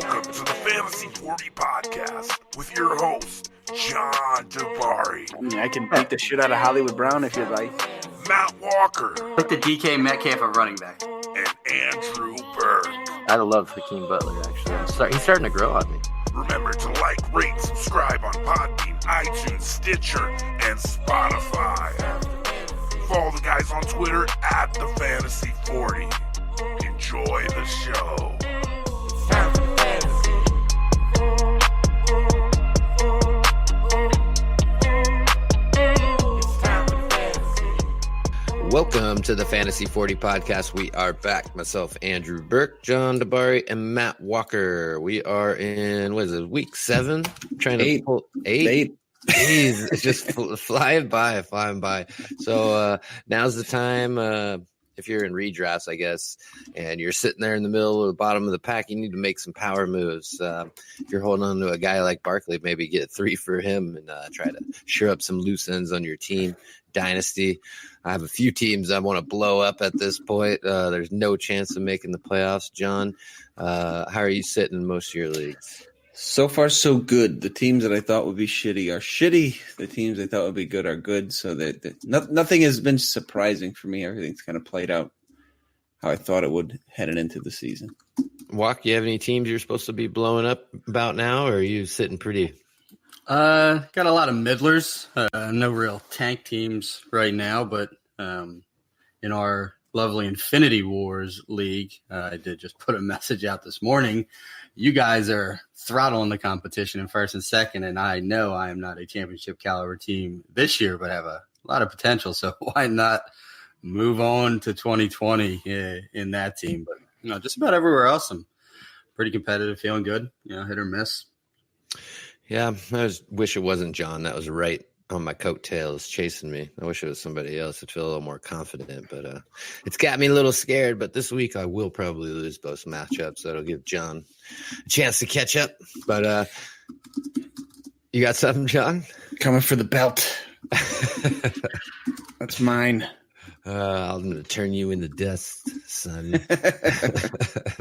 Welcome to the Fantasy 40 Podcast with your host, John Dabari. I can beat the shit out of Hollywood Brown if you'd like. Matt Walker. Put the DK Metcalf at running back. And Andrew Burke. I love Hakeem Butler, actually. He's starting to grow on me. Remember to like, rate, subscribe on Podbean, iTunes, Stitcher, and Spotify. Follow the guys on Twitter at the Fantasy 40. Enjoy the show. Welcome to the Fantasy 40 Podcast. We are back. Myself, Andrew Burke, John Dabari, and Matt Walker. We are in, week 7? Trying to pull 8. Jeez, it's just flying by. So now's the time. If you're in redrafts, I guess, and you're sitting there in the middle or the bottom of the pack, you need to make some power moves. If you're holding on to a guy like Barkley, maybe get 3 for him and try to shore up some loose ends on your team. Dynasty. I have a few teams I want to blow up at this point. There's no chance of making the playoffs. John, how are you sitting in most of your leagues? So far, so good. The teams that I thought would be shitty are shitty. The teams I thought would be good are good. So that nothing has been surprising for me. Everything's kind of played out how I thought it would heading into the season. Walk, you have any teams you're supposed to be blowing up about now, or are you sitting pretty? Got a lot of middlers. No real tank teams right now, but in our lovely Infinity Wars league, I did just put a message out this morning. You guys are throttling the competition in first and second, and I know I am not a championship caliber team this year, but have a lot of potential. So why not move on to 2020 in that team? But just about everywhere else, I'm pretty competitive, feeling good. Hit or miss. Yeah, I wish it wasn't John. That was right on my coattails chasing me. I wish it was somebody else. I'd feel a little more confident, but it's got me a little scared. But this week I will probably lose both matchups. That'll give John a chance to catch up. But you got something, John? Coming for the belt. That's mine. I'm going to turn you into dust, son.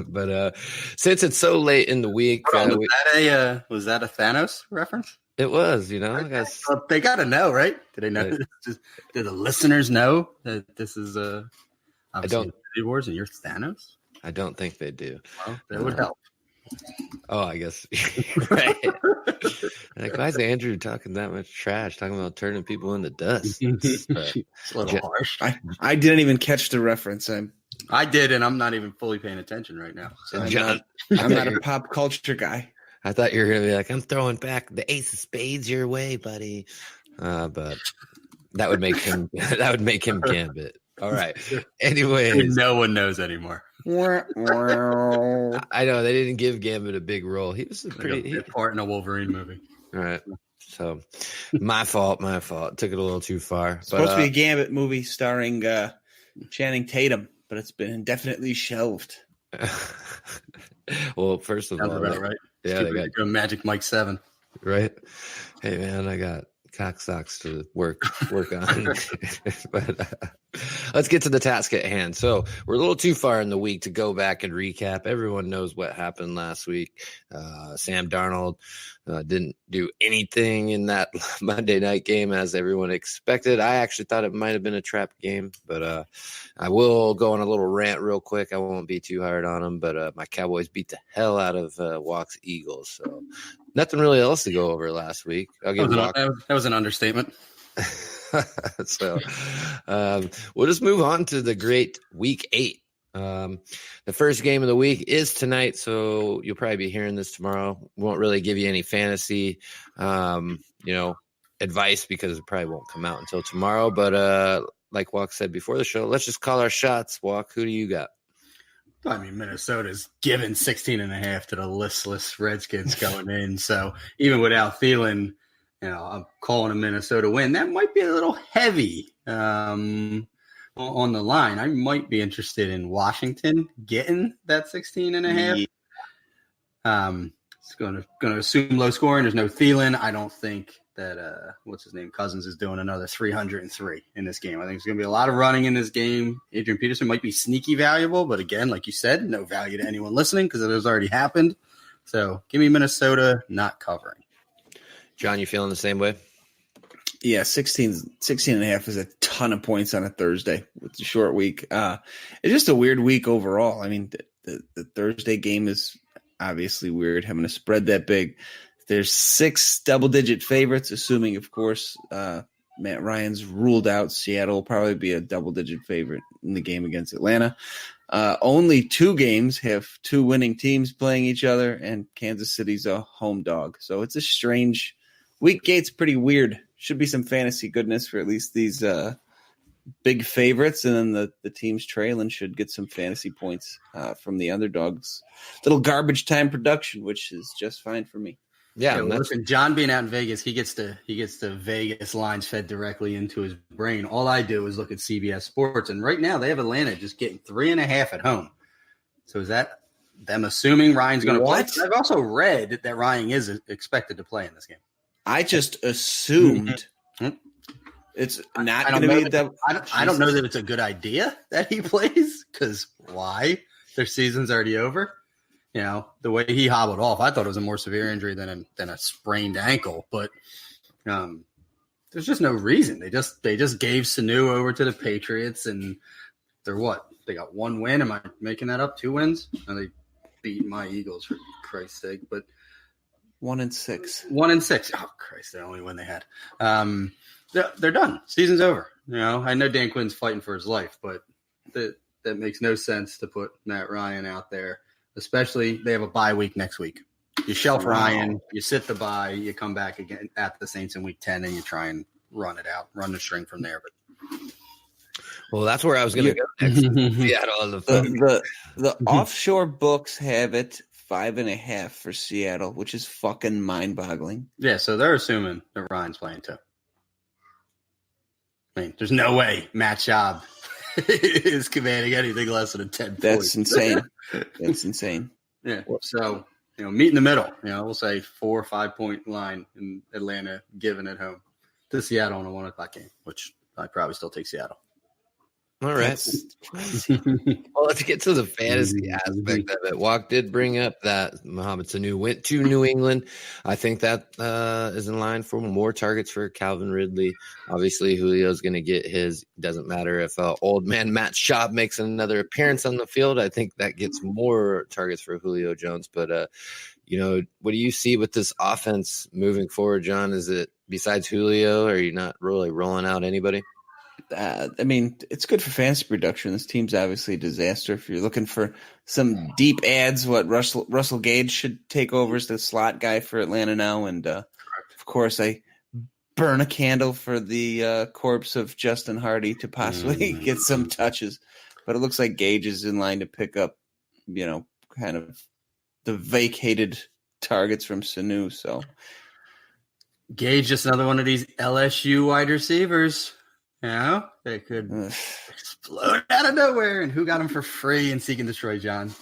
But since it's so late in the week. Was that a Thanos reference? It was, I guess. Well, they got to know, right? Do they know? Do the listeners know that this is obviously Infinity Wars and you're Thanos? I don't think they do. Well, that would help. Oh, I guess. Right. Like, why is Andrew talking that much trash, talking about turning people into dust? It's a little harsh. I didn't even catch the reference. I did, and I'm not even fully paying attention right now. So John, I'm not a pop culture guy. I thought you were going to be like, I'm throwing back the ace of spades your way, buddy. But that would make him Gambit. All right. Anyways. No one knows anymore. I know they didn't give Gambit a big role. He was a part in a Wolverine movie. All right. So my fault. Took it a little too far. It's supposed to be a Gambit movie starring Channing Tatum, but it's been indefinitely shelved. Well, first of all, right? Yeah, they got Magic Mike 7. Right. Hey man, I got cock socks to work on. But let's get to the task at hand. So we're a little too far in the week to go back and recap. Everyone knows what happened last week. Sam Darnold didn't do anything in that Monday night game as everyone expected. I actually thought it might have been a trap game, but I will go on a little rant real quick. I won't be too hard on them, but my Cowboys beat the hell out of Walk's Eagles. So nothing really else to go over last week. That was an understatement. So we'll just move on to the great week 8. The first game of the week is tonight, so you'll probably be hearing this tomorrow. We won't really give you any fantasy, advice because it probably won't come out until tomorrow. But like Walk said before the show, let's just call our shots. Walk, who do you got? I mean, Minnesota's given 16.5 to the listless Redskins going in. So even without Thielen, I'm calling a Minnesota win. That might be a little heavy on the line. I might be interested in Washington getting that 16.5. It's going to assume low scoring. There's no Thielen. I don't think that Cousins is doing another 303 in this game. I think there's going to be a lot of running in this game. Adrian Peterson might be sneaky valuable, but again, like you said, no value to anyone listening because it has already happened. So give me Minnesota not covering. John, you feeling the same way? Yeah, 16 and a half is a ton of points on a Thursday with the short week. It's just a weird week overall. I mean, the Thursday game is obviously weird, having a spread that big. There's 6 double-digit favorites, assuming, of course, Matt Ryan's ruled out. Seattle will probably be a double-digit favorite in the game against Atlanta. Only 2 games have 2 winning teams playing each other, and Kansas City's a home dog. So it's a strange week. Gate's pretty weird. Should be some fantasy goodness for at least these big favorites, and then the teams trailing should get some fantasy points from the underdogs. Little garbage time production, which is just fine for me. Yeah, listen, John being out in Vegas, he gets the Vegas lines fed directly into his brain. All I do is look at CBS Sports, and right now they have Atlanta just getting 3.5 at home. So is that them assuming Ryan's going to play? I've also read that Ryan is expected to play in this game. I just assumed it's not going to be that. I don't know that it's a good idea that he plays, because why? Their season's already over. You know, the way he hobbled off, I thought it was a more severe injury than a sprained ankle. But there's just no reason. They just gave Sanu over to the Patriots, and they're what? They got 1 win. Am I making that up? 2 wins? And they beat my Eagles, for Christ's sake. But 1-6. 1-6. Oh Christ, the only win they had. They're done. Season's over. You know, I know Dan Quinn's fighting for his life, but that makes no sense to put Matt Ryan out there. Especially they have a bye week next week. You shelf Ryan, you sit the bye, you come back again at the Saints in week 10, and you try and run it out, run the string from there. But well, that's where I was going to go next. Seattle. The offshore books have it 5.5 for Seattle, which is fucking mind-boggling. Yeah, so they're assuming that Ryan's playing too. I mean, there's no way Matt Schaub is commanding anything less than a 10 points. That's insane. That's insane. Yeah. So, meet in the middle. We'll say 4 or 5 point line in Atlanta, given at home to Seattle on a 1:00 game, which I'd probably still take Seattle. All right. Well, let's get to the fantasy aspect of it. Walk did bring up that Mohamed Sanu went to New England. I think that is in line for more targets for Calvin Ridley. Obviously, Julio's going to get his. Doesn't matter if old man Matt Schaub makes another appearance on the field. I think that gets more targets for Julio Jones. But, what do you see with this offense moving forward, John? Is it besides Julio, are you not really rolling out anybody? I mean, it's good for fantasy production. This team's obviously a disaster. If you're looking for some deep ads, Russell Gage should take over as the slot guy for Atlanta now. And, of course, I burn a candle for the corpse of Justin Hardy to possibly get some touches. But it looks like Gage is in line to pick up, kind of the vacated targets from Sanu. So Gage, just another one of these LSU wide receivers. They could explode out of nowhere. And who got him for free in Seek and Destroy, John?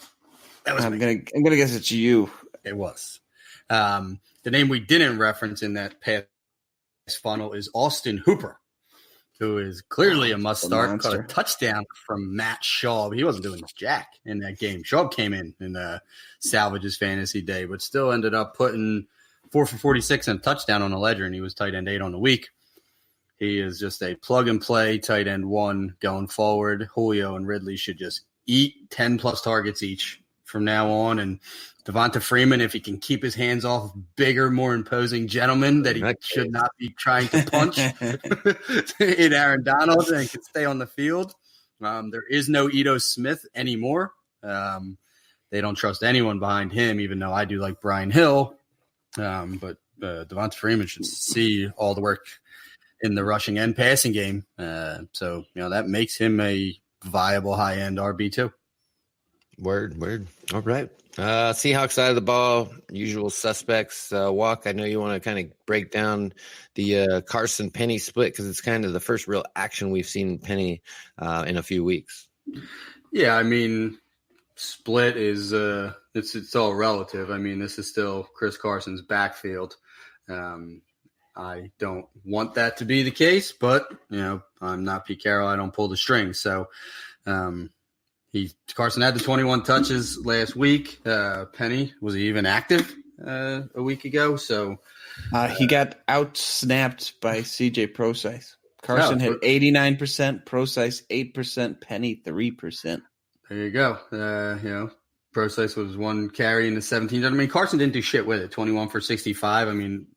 That was I'm gonna guess it's you. It was. The name we didn't reference in that pass funnel is Austin Hooper, who is clearly a must start. Caught a touchdown from Matt Schaub. He wasn't doing jack in that game. Schaub came in and salvaged his fantasy day, but still ended up putting 4 for 46 and a touchdown on the ledger, and he was tight end 8 on the week. He is just a plug-and-play tight end 1 going forward. Julio and Ridley should just eat 10-plus targets each from now on. And Devonta Freeman, if he can keep his hands off bigger, more imposing gentlemen that he should not be trying to punch in Aaron Donald and can stay on the field. There is no Ito Smith anymore. They don't trust anyone behind him, even though I do like Brian Hill. But Devonta Freeman should see all the work in the rushing and passing game. So, that makes him a viable high-end RB2. Word. All right. Seahawks side of the ball, usual suspects. Walk, I know you want to kind of break down the Carson Penny split because it's kind of the first real action we've seen Penny in a few weeks. Yeah, I mean, split is it's all relative. I mean, this is still Chris Carson's backfield. I don't want that to be the case, but, I'm not Pete Carroll. I don't pull the strings. So, Carson had the 21 touches last week. Penny, was he even active a week ago? So he got out-snapped by CJ Prosise. Carson had 89%, Prosise 8%, Penny 3%. There you go. Prosise was one carry in the 17. I mean, Carson didn't do shit with it. 21 for 65. I mean,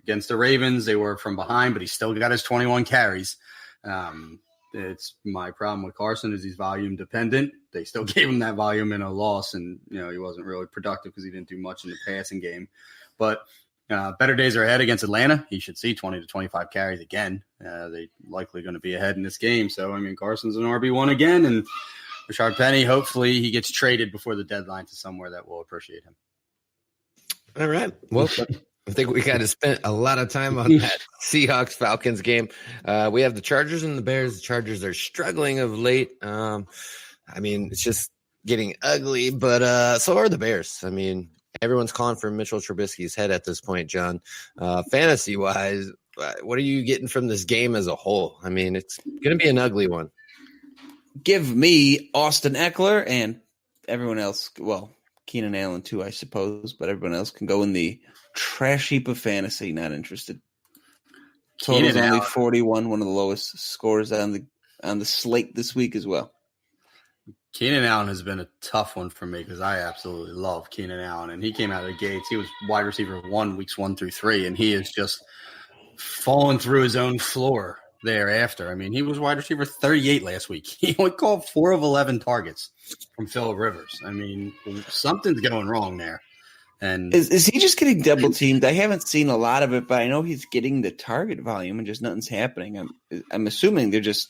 against the Ravens, they were from behind, but he still got his 21 carries. It's my problem with Carson is he's volume dependent. They still gave him that volume in a loss, and he wasn't really productive because he didn't do much in the passing game. But better days are ahead against Atlanta. He should see 20 to 25 carries again. They're likely going to be ahead in this game. So, I mean, Carson's an RB1 again, and Rashard Penny, hopefully he gets traded before the deadline to somewhere that will appreciate him. All right. Well, I think we kind of spent a lot of time on that Seahawks-Falcons game. We have the Chargers and the Bears. The Chargers are struggling of late. I mean, it's just getting ugly, but so are the Bears. I mean, everyone's calling for Mitchell Trubisky's head at this point, John. Fantasy-wise, what are you getting from this game as a whole? I mean, it's going to be an ugly one. Give me Austin Eckler and everyone else. Well, Keenan Allen too, I suppose, but everyone else can go in the trash heap of fantasy. Not interested. Total's only 41, one of the lowest scores on the slate this week as well. Keenan Allen has been a tough one for me because I absolutely love Keenan Allen, and he came out of the gates. He was wide receiver 1 weeks 1 through 3, and he is just fallen through his own floor thereafter. I mean, he was wide receiver 38 last week. He only caught 4 of 11 targets from Phillip Rivers. I mean, something's going wrong there. And is he just getting double teamed? I haven't seen a lot of it, but I know he's getting the target volume and just nothing's happening. I'm assuming they're just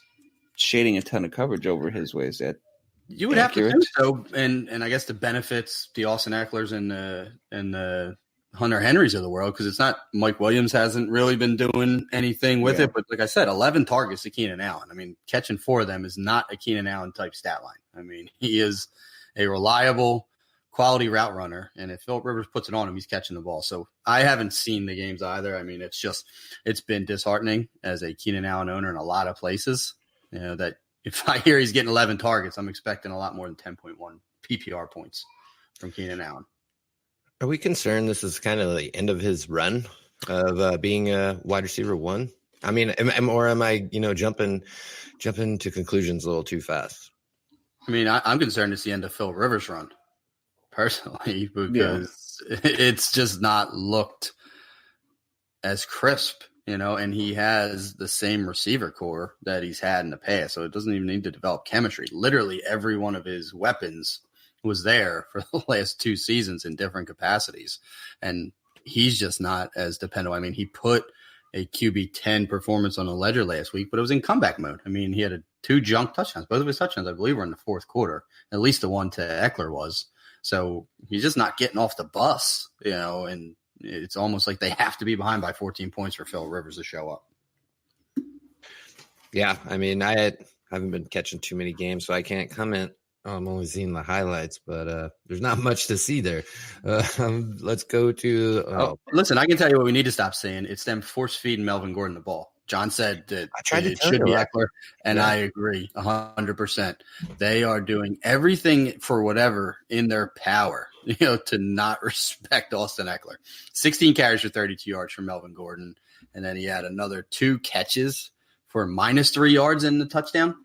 shading a ton of coverage over his way. Is that you would accurate? have to think so? And I guess the benefits, the Austin Ecklers and the Hunter Henrys of the world, because it's not Mike Williams hasn't really been doing anything with it. But like I said, 11 targets to Keenan Allen. I mean, catching 4 of them is not a Keenan Allen type stat line. I mean, he is a reliable, quality route runner, and if Phillip Rivers puts it on him, he's catching the ball. So I haven't seen the games either. I mean, it's been disheartening as a Keenan Allen owner in a lot of places. That if I hear he's getting 11 targets, I'm expecting a lot more than 10.1 PPR points from Keenan Allen. Are we concerned this is kind of the end of his run of being a wide receiver 1? I mean, am I jumping to conclusions a little too fast? I mean, I'm concerned it's the end of Phillip Rivers' run. Personally, because it's just not looked as crisp, and he has the same receiver core that he's had in the past, so it doesn't even need to develop chemistry. Literally every one of his weapons was there for the last 2 seasons in different capacities, and he's just not as dependable. I mean, he put a QB 10 performance on a ledger last week, but it was in comeback mode. I mean, he had 2 junk touchdowns. Both of his touchdowns, I believe, were in the 4th quarter. At least the one to Eckler was. So he's just not getting off the bus, and it's almost like they have to be behind by 14 points for Phillip Rivers to show up. Yeah, I mean, I haven't been catching too many games, so I can't comment. I'm only seeing the highlights, but there's not much to see there. Let's go to listen, I can tell you what we need to stop saying. It's them force-feeding Melvin Gordon the ball. John said that it should be Eckler, and I agree 100%. They are doing everything for whatever in their power, to not respect Austin Eckler. 16 carries for 32 yards from Melvin Gordon, and then he had another 2 catches for -3 yards in the touchdown.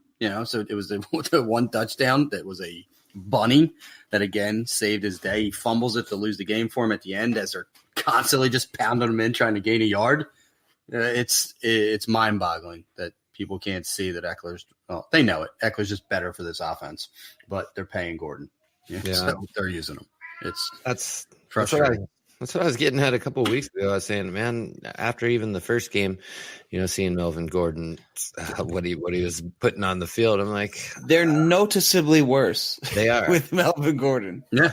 So it was the one touchdown that was a bunny that, again, saved his day. He fumbles it to lose the game for him at the end as they're constantly just pounding him in trying to gain a yard. It's mind-boggling that people can't see that Eckler's – well, they know it. Eckler's just better for this offense, but they're paying Gordon. So they're using him. That's frustrating. That's what I was getting at a couple of weeks ago. I was saying, man, after even the first game, seeing Melvin Gordon, what he was putting on the field, I'm like, they're noticeably worse. They are with Melvin Gordon. Yeah.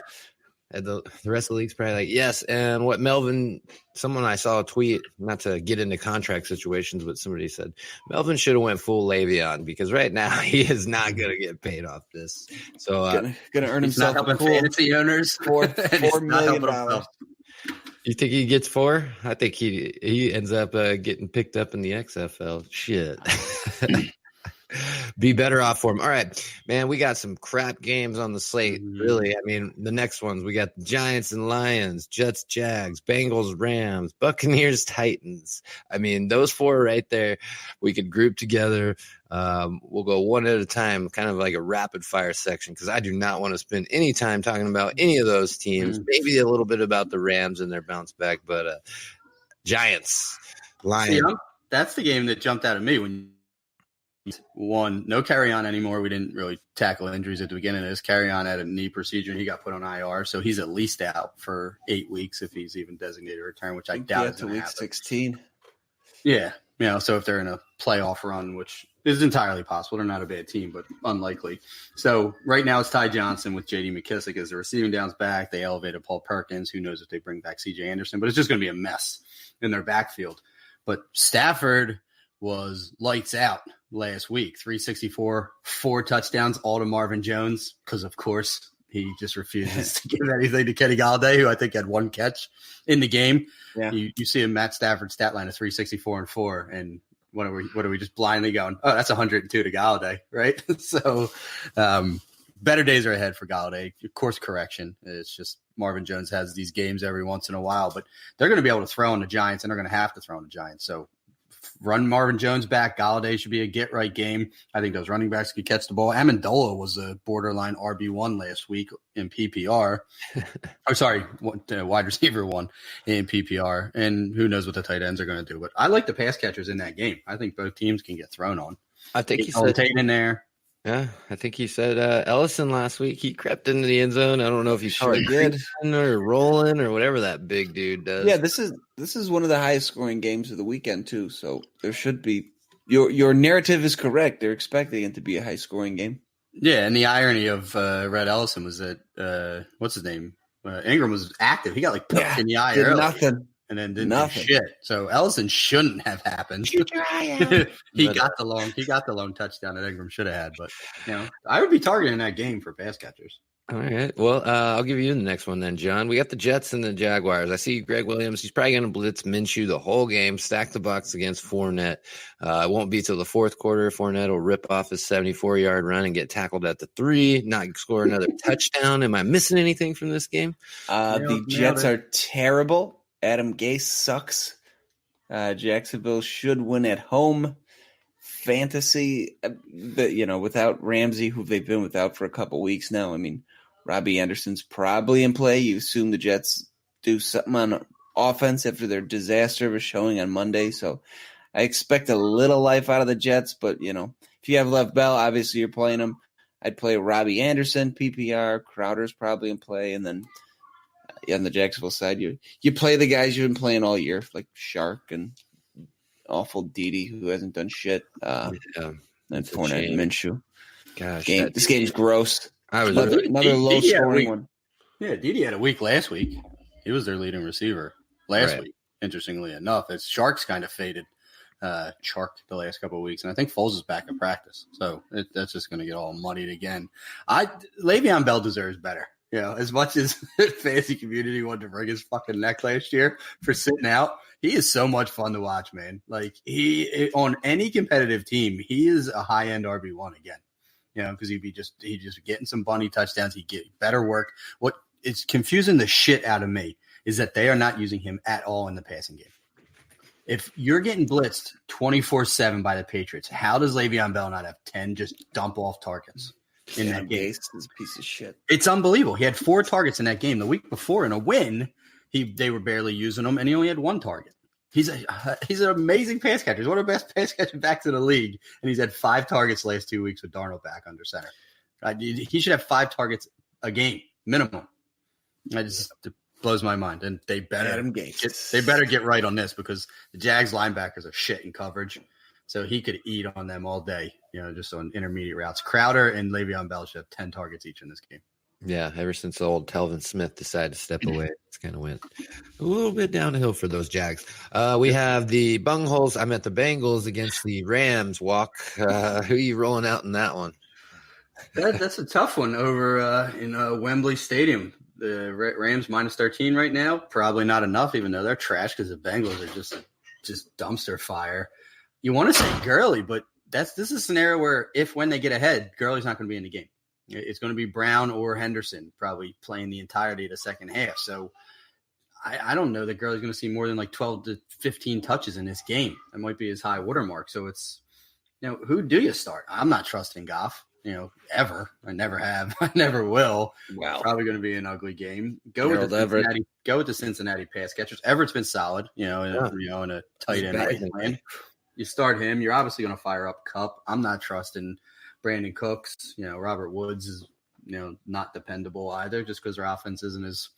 And the rest of the league's probably like, yes. And what someone I saw a tweet, not to get into contract situations, but somebody said Melvin should have went full Le'Veon because right now he is not going to get paid off this. So gonna earn himself not helping fantasy owners $4 million. You think he gets 4? I think he ends up getting picked up in the XFL. Shit. Be better off for him. All right, man, we got some crap games on the slate, really. I mean, the next ones, we got the Giants and Lions, Jets, Jags, Bengals, Rams, Buccaneers, Titans. I mean, those four right there, we could group together. We'll go one at a time, kind of like a rapid fire section, because I do not want to spend any time talking about any of those teams. Maybe a little bit about the Rams and their bounce back, but Giants, Lions. See, that's the game that jumped out at me when one, no carry on anymore. We didn't really tackle injuries at the beginning of this. Carry on had a knee procedure and he got put on IR. So he's at least out for 8 weeks if he's even designated a return, which I doubt is to week 16. Yeah. So if they're in a playoff run, which is entirely possible, they're not a bad team, but unlikely. So right now it's Ty Johnson with J.D. McKissick as the receiving downs back. They elevated Paul Perkins. Who knows if they bring back C.J. Anderson, but it's just going to be a mess in their backfield. But Stafford was lights out last week, 364, 4 touchdowns, all to Marvin Jones, because of course he just refuses to give anything to Kenny Golladay, who I think had 1 catch in the game. Yeah. You see a Matt Stafford stat line of 364 and 4, and what are we just blindly going, oh, that's 102 to Golladay, right? So better days are ahead for Golladay. Course correction. It's just Marvin Jones has these games every once in a while, but they're going to be able to throw on the Giants, and they're going to have to throw on the Giants. So run Marvin Jones back. Galladay should be a get-right game. I think those running backs could catch the ball. Amendola was a borderline RB1 last week in PPR. Wide receiver 1 in PPR. And who knows what the tight ends are going to do. But I like the pass catchers in that game. I think both teams can get thrown on. I think he said Tate in there. Yeah, I think he said Ellison last week. He crept into the end zone. I don't know if he saw it good or rolling or whatever that big dude does. Yeah, this is one of the highest scoring games of the weekend too. So there should be your narrative is correct. They're expecting it to be a high scoring game. Yeah, and the irony of Red Ellison was that what's his name? Ingram was active. He got poked in the eye early. Nothing. And then didn't do shit. So Ellison shouldn't have happened. He got the lone touchdown that Ingram should have had. But I would be targeting that game for pass catchers. All right. Well, I'll give you the next one then, John. We got the Jets and the Jaguars. I see Greg Williams. He's probably going to blitz Minshew the whole game, stack the box against Fournette. It won't be till the fourth quarter. Fournette will rip off his 74-yard run and get tackled at the 3, not score another touchdown. Am I missing anything from this game? The Jets are terrible. Adam Gase sucks. Jacksonville should win at home. Fantasy, without Ramsey, who they've been without for a couple weeks now. I mean, Robbie Anderson's probably in play. You assume the Jets do something on offense after their disaster was showing on Monday. So I expect a little life out of the Jets. But, if you have Lev Bell, obviously you're playing him. I'd play Robbie Anderson, PPR. Crowder's probably in play. And then on the Jacksonville side, you play the guys you've been playing all year, like Shark and awful Dede, who hasn't done shit. And Fournette and Minshew. Gosh, this game's gross. Another low scoring one. Yeah, Dede had a week last week. He was their leading receiver last week. Interestingly enough, it's Shark's kind of faded. Shark the last couple of weeks, and I think Foles is back in practice, so that's just going to get all muddied again. Le'Veon Bell deserves better. As much as the fantasy community wanted to break his fucking neck last year for sitting out, he is so much fun to watch, man. Like on any competitive team, he is a high end RB1 again. Because he'd just getting some bunny touchdowns. He'd get better work. What is confusing the shit out of me is that they are not using him at all in the passing game. If you're getting blitzed 24/7 by the Patriots, how does Le'Veon Bell not have 10 just dump off targets? In that game, is a piece of shit. It's unbelievable. He had 4 targets in that game. The week before, in a win, they were barely using him, and he only had 1 target. He's an amazing pass catcher. He's one of the best pass catching backs in the league, and he's had 5 targets the last 2 weeks with Darnold back under center. He should have 5 targets a game minimum. It blows my mind, and they better get right on this because the Jags linebackers are shit in coverage. So he could eat on them all day, just on intermediate routes. Crowder and Le'Veon Bell should have 10 targets each in this game. Yeah, ever since old Telvin Smith decided to step away, it's kind of went a little bit downhill for those Jags. We have the Bungholes. I'm at the Bengals against the Rams. Who are you rolling out in that one? That's a tough one over in Wembley Stadium. The Rams -13 right now. Probably not enough, even though they're trash because the Bengals are just dumpster fire. You want to say Gurley, but this is a scenario where when they get ahead, Gurley's not going to be in the game. It's going to be Brown or Henderson probably playing the entirety of the second half. So I don't know that Gurley's going to see more than like 12 to 15 touches in this game. That might be his high watermark. So it's, who do you start? I'm not trusting Goff, ever. I never have. I never will. Wow. It's probably going to be an ugly game. Go with the Cincinnati pass catchers. Everett's been solid, in a tight end plan. You start him. You're obviously going to fire up Kupp. I'm not trusting Brandon Cooks. Robert Woods is, not dependable either, just because their offense isn't as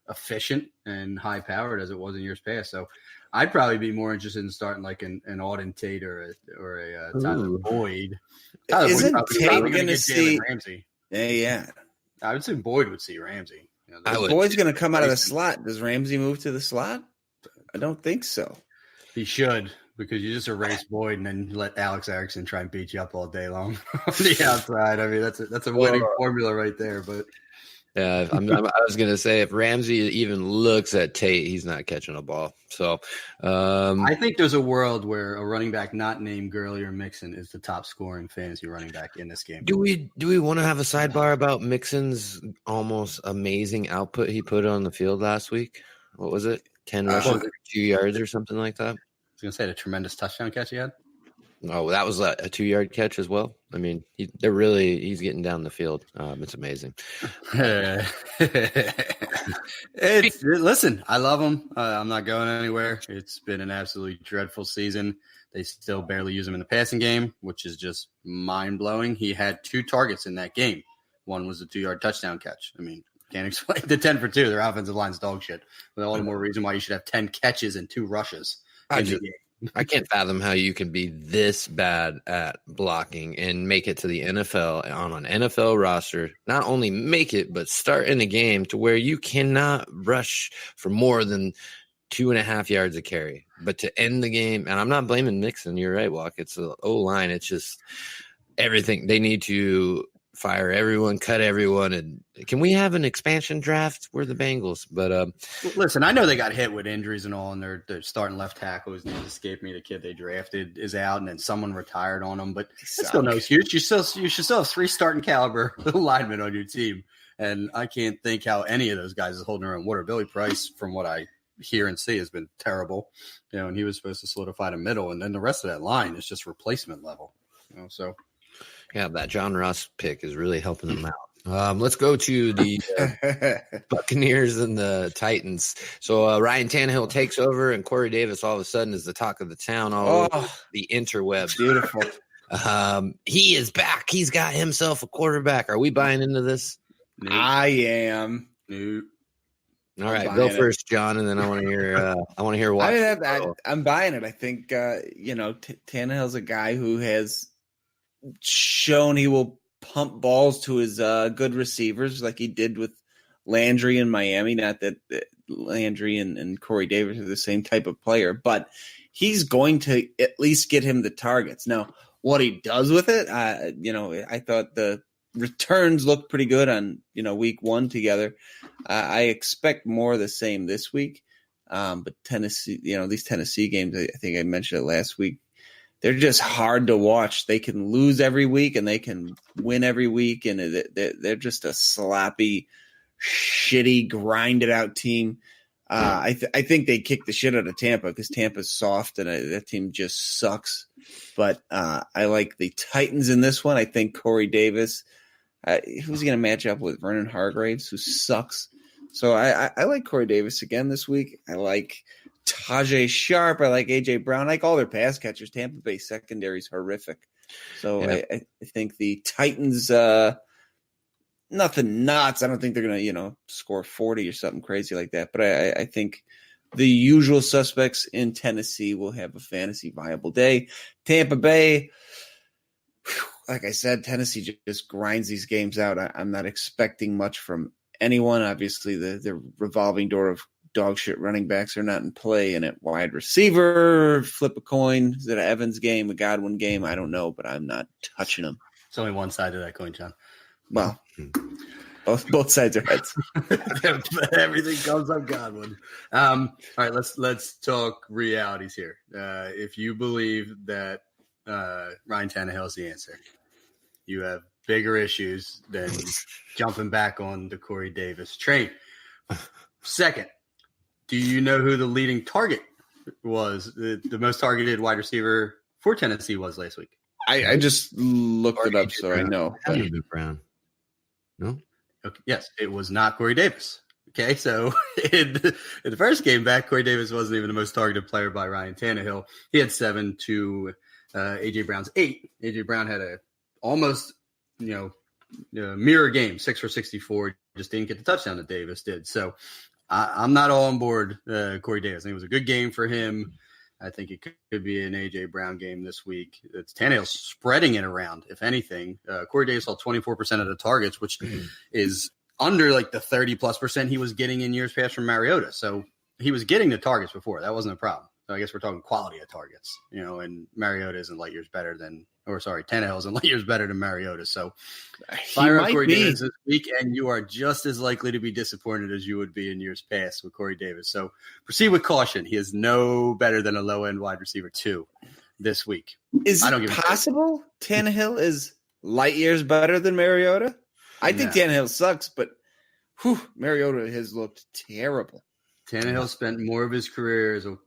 efficient and high powered as it was in years past. So I'd probably be more interested in starting like an Auden Tate or a Tyler Boyd. Isn't Tate going to see Ramsey? Yeah. I would say Boyd would see Ramsey. Boyd's going to come out of the slot. Does Ramsey move to the slot? I don't think so. He should, because you just erase Boyd and then let Alex Erickson try and beat you up all day long on the outside. I mean, that's a winning formula right there. But yeah, I was going to say, if Ramsey even looks at Tate, he's not catching a ball. So I think there's a world where a running back not named Gurley or Mixon is the top scoring fantasy running back in this game. Do we want to have a sidebar about Mixon's almost amazing output he put on the field last week? What was it? 10 rushes, 2 yards or something like that? I was going to say the tremendous touchdown catch he had. Oh, that was a 2-yard catch as well. I mean, he's getting down the field. It's amazing. Listen, I love him. I'm not going anywhere. It's been an absolutely dreadful season. They still barely use him in the passing game, which is just mind blowing. He had 2 targets in that game. One was a 2-yard touchdown catch. I mean, can't explain the 10 for 2. Their offensive line's dog shit. But all the more reason why you should have 10 catches and 2 rushes. I can't fathom how you can be this bad at blocking and make it to the NFL on an NFL roster. Not only make it, but start in a game to where you cannot rush for more than 2.5 yards a carry. But to end the game, and I'm not blaming Mixon. You're right, Walk. It's the O-line. It's just everything. They need to fire everyone, cut everyone, and can we have an expansion draft? We're the Bengals, but listen, I know they got hit with injuries and all, and they're starting left tackle. His name escaped me. The kid they drafted is out, and then someone retired on him. But it's still no excuse. You should still have 3 starting caliber linemen on your team, and I can't think how any of those guys is holding their own water. Billy Price, from what I hear and see, has been terrible. And he was supposed to solidify the middle, and then the rest of that line is just replacement level. So. Yeah, that John Ross pick is really helping them out. Let's go to the Buccaneers and the Titans. So Ryan Tannehill takes over, and Corey Davis all of a sudden is the talk of the town all over the interwebs. Beautiful. He is back. He's got himself a quarterback. Are we buying into this? Nope. I am. Nope. All right, go first, John, and then I want to hear. What I'm buying it. I think Tannehill's a guy who has shown he will pump balls to his good receivers like he did with Landry in Miami. Not that Landry and Corey Davis are the same type of player, but he's going to at least get him the targets. Now, what he does with it, I thought the returns looked pretty good on, week 1 together. I expect more of the same this week. But Tennessee, these Tennessee games, I think I mentioned it last week, they're just hard to watch. They can lose every week and they can win every week. And they're just a sloppy, shitty, grinded out team. I think they kick the shit out of Tampa because Tampa's soft and that team just sucks. But I like the Titans in this one. I think Corey Davis, who's going to match up with Vernon Hargraves, who sucks. So I like Corey Davis again this week. I like Tajay Sharp. I like A.J. Brown. I like all their pass catchers. Tampa Bay secondary is horrific. So yeah. I think the Titans, nothing nuts. I don't think they're going to, score 40 or something crazy like that. But I think the usual suspects in Tennessee will have a fantasy viable day. Tampa Bay, like I said, Tennessee just grinds these games out. I'm not expecting much from anyone. Obviously, the revolving door of dog shit running backs are not in play. And at wide receiver, flip a coin. Is it an Evans game, a Godwin game? I don't know, but I'm not touching them. It's only one side of that coin, John. Well, both sides are heads. Everything comes up Godwin. All right, let's talk realities here. If you believe that Ryan Tannehill is the answer. You have bigger issues than jumping back on the Corey Davis train. Second, do you know who the leading target was? The most targeted wide receiver for Tennessee was last week? I just looked it up, so I know. Brown. No? Okay, yes, it was not Corey Davis. Okay, so in the first game back, Corey Davis wasn't even the most targeted player by Ryan Tannehill. He had 7 to A.J. Brown's 8. A.J. Brown had a almost, mirror game, 6 for 64. Just didn't get the touchdown that Davis did. So I'm not all on board Corey Davis. I think it was a good game for him. I think it could be an A.J. Brown game this week. It's Tannehill spreading it around, if anything. Corey Davis saw 24% of the targets, which is under like the 30+% he was getting in years past from Mariota. So he was getting the targets before. That wasn't a problem. So I guess we're talking quality of targets, and Mariota isn't light years better than – Tannehill isn't light years better than Mariota. So fire up Corey Davis this week, and you are just as likely to be disappointed as you would be in years past with Corey Davis. So proceed with caution. He is no better than a low-end wide receiver 2 this week. Is it possible Tannehill is light years better than Mariota? I think Tannehill sucks, but Mariota has looked terrible. Tannehill spent more of his career as a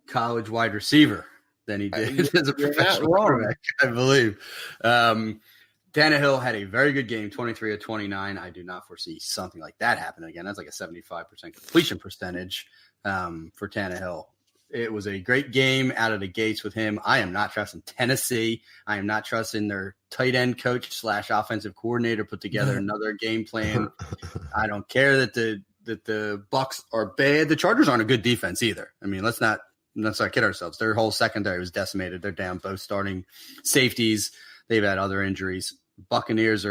college wide receiver than he did as a professional quarterback, I believe. Tannehill had a very good game, 23 of 29. I do not foresee something like that happening again. That's like a 75% completion percentage for Tannehill. It was a great game out of the gates with him. I am not trusting Tennessee. I am not trusting their tight end coach / offensive coordinator put together another game plan. I don't care that the Bucs are bad. The Chargers aren't a good defense either. I mean, let's not kid ourselves. Their whole secondary was decimated. They're down both starting safeties. They've had other injuries. Buccaneers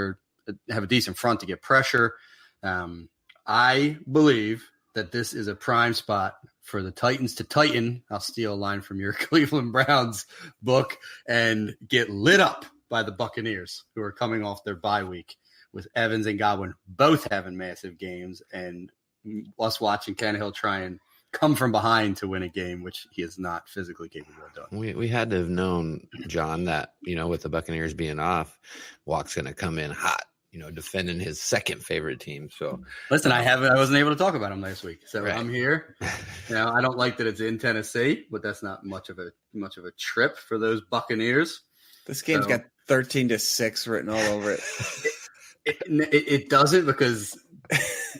have a decent front to get pressure. I believe that this is a prime spot for the Titans to tighten. I'll steal a line from your Cleveland Browns book and get lit up by the Buccaneers, who are coming off their bye week with Evans and Godwin both having massive games, and us watching Tannehill try and come from behind to win a game, which he is not physically capable of doing. We had to have known, John, that, with the Buccaneers being off, Walk's going to come in hot, defending his second favorite team. So listen, I wasn't able to talk about him last week. So right. I'm here. I don't like that it's in Tennessee, but that's not much of a trip for those Buccaneers. This game's got 13-6 written all over it. It doesn't, because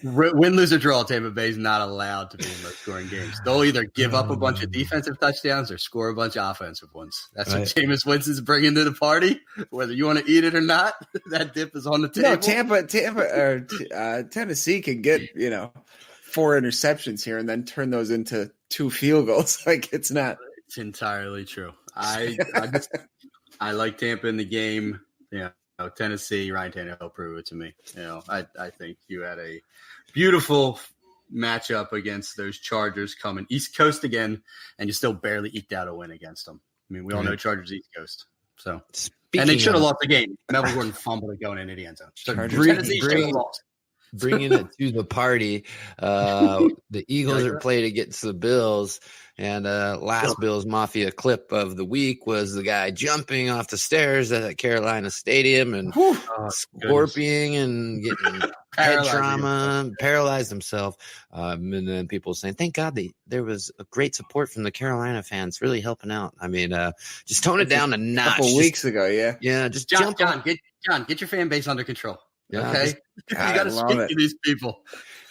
win, lose, or draw, Tampa Bay is not allowed to be in low-scoring games. They'll either give up a bunch of defensive touchdowns or score a bunch of offensive ones. That's right. What Jameis Winston's bringing to the party. Whether you want to eat it or not, that dip is on the table. No, Tennessee can get 4 interceptions here and then turn those into 2 field goals. Like, it's not. It's entirely true. I like Tampa in the game. Yeah. Tennessee, Ryan Tannehill proved it to me. I think you had a beautiful matchup against those Chargers coming East Coast again, and you still barely eked out a win against them. I mean, we all know Chargers East Coast. So, and they should have lost the game. Melvin Gordon fumbled it going into the end zone. So Tennessee should have lost. Bringing it to the party. The Eagles are playing against the Bills. And last Bills Mafia clip of the week was the guy jumping off the stairs at Carolina Stadium and scorpioning and getting head trauma, paralyzed himself. And then people saying, thank God there was a great support from the Carolina fans really helping out. I mean, just tone it down a notch. A couple weeks ago, yeah. Yeah, just John, get your fan base under control. Yeah, okay? You got to speak to these people.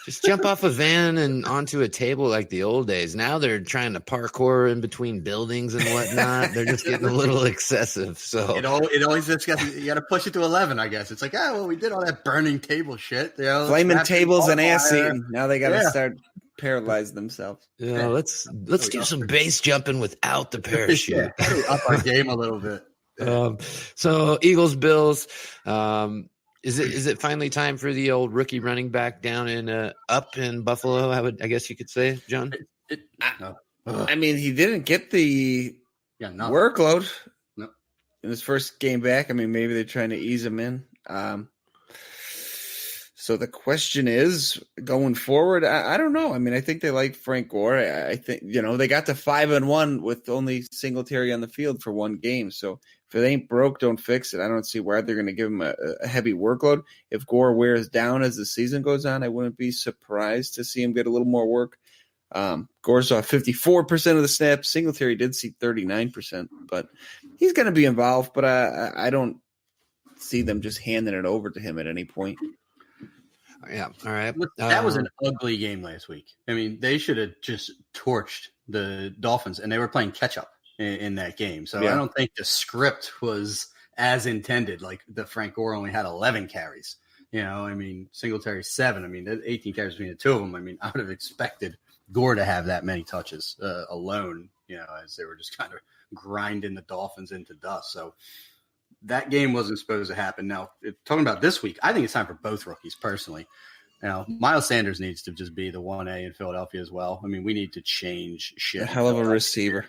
Just jump off a van and onto a table like the old days. Now they're trying to parkour in between buildings and whatnot. They're just getting a little excessive. So it always just you got to push it to 11, I guess. It's like, we did all that burning table shit. Flaming tables and ass eating. Now they got to start paralyze themselves. Yeah, let's do some base jumping without the parachute. Up our game a little bit. So Eagles, Bills. Is it finally time for the old rookie running back down up in Buffalo? I guess you could say, John. I mean, he didn't get the workload in his first game back. I mean, maybe they're trying to ease him in. So the question is, going forward, I don't know. I mean, I think they like Frank Gore. I think they got to 5-1 with only Singletary on the field for one game. So If it ain't broke, don't fix it. I don't see why they're going to give him a heavy workload. If Gore wears down as the season goes on, I wouldn't be surprised to see him get a little more work. Gore saw 54% of the snaps. Singletary did see 39%, but he's going to be involved. But I don't see them just handing it over to him at any point. Yeah. All right. That was an ugly game last week. I mean, they should have just torched the Dolphins, and they were playing catch up in that game. So I don't think the script was as intended. Like the Frank Gore only had 11 carries. I mean, Singletary 7. I mean, 18 carries between the two of them. I mean, I would have expected Gore to have that many touches alone, as they were just kind of grinding the Dolphins into dust. So that game wasn't supposed to happen. Now, talking about this week, I think it's time for both rookies personally. Now, Miles Sanders needs to just be the 1A in Philadelphia as well. I mean, we need to change shit. A hell of a receiver.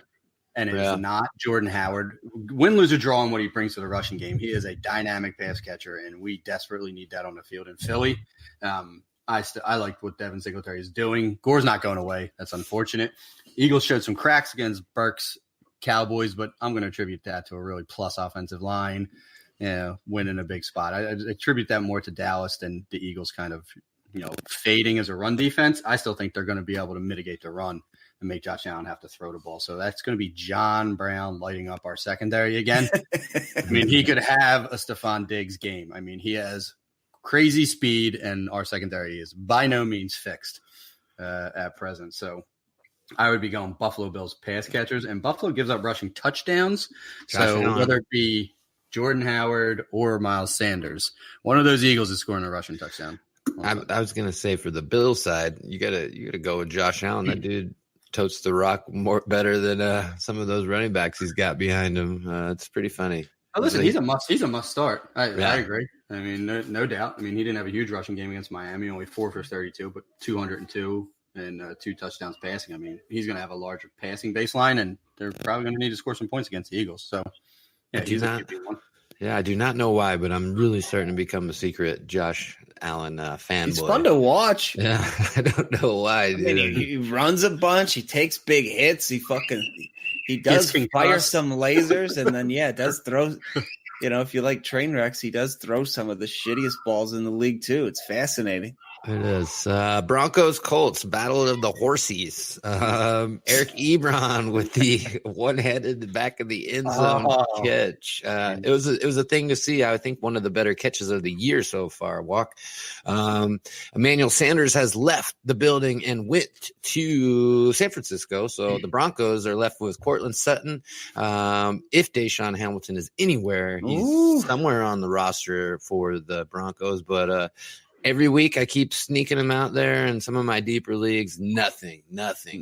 And it is not Jordan Howard. Win, lose, or draw on what he brings to the rushing game. He is a dynamic pass catcher, and we desperately need that on the field in Philly. I like what Devin Singletary is doing. Gore's not going away. That's unfortunate. Eagles showed some cracks against Burks Cowboys, but I'm going to attribute that to a really plus offensive line, winning a big spot. I attribute that more to Dallas than the Eagles kind of, fading as a run defense. I still think they're going to be able to mitigate the run and make Josh Allen have to throw the ball. So that's going to be John Brown lighting up our secondary again. I mean, he could have a Stephon Diggs game. I mean, he has crazy speed, and our secondary is by no means fixed at present. So I would be going Buffalo Bills pass catchers, and Buffalo gives up rushing touchdowns. So whether it be Jordan Howard or Miles Sanders, one of those Eagles is scoring a rushing touchdown. I was going to say for the Bills side, you gotta go with Josh Allen. That dude totes the rock better than some of those running backs he's got behind him. It's pretty funny. Oh, listen, he's a must start. I agree. I mean, no doubt. I mean, he didn't have a huge rushing game against Miami, only 4 for 32, but 202 and 2 touchdowns passing. I mean, he's going to have a larger passing baseline, and they're probably going to need to score some points against the Eagles. So, yeah, he's a QB1. Yeah, I do not know why, but I'm really starting to become a secret Josh Allen fanboy. It's fun to watch. Yeah, I don't know why. I mean, he runs a bunch. He takes big hits. He does fire some lasers, and then does throw. If you like train wrecks, he does throw some of the shittiest balls in the league too. It's fascinating. It is. Broncos Colts battle of the horsies. Eric Ebron with the one-handed back of the end zone catch. It was a thing to see. I think one of the better catches of the year so far. Emmanuel Sanders has left the building and went to San Francisco. So the Broncos are left with Cortland Sutton. If Deshaun Hamilton is anywhere, he's somewhere on the roster for the Broncos. But every week I keep sneaking him out there in some of my deeper leagues. Nothing.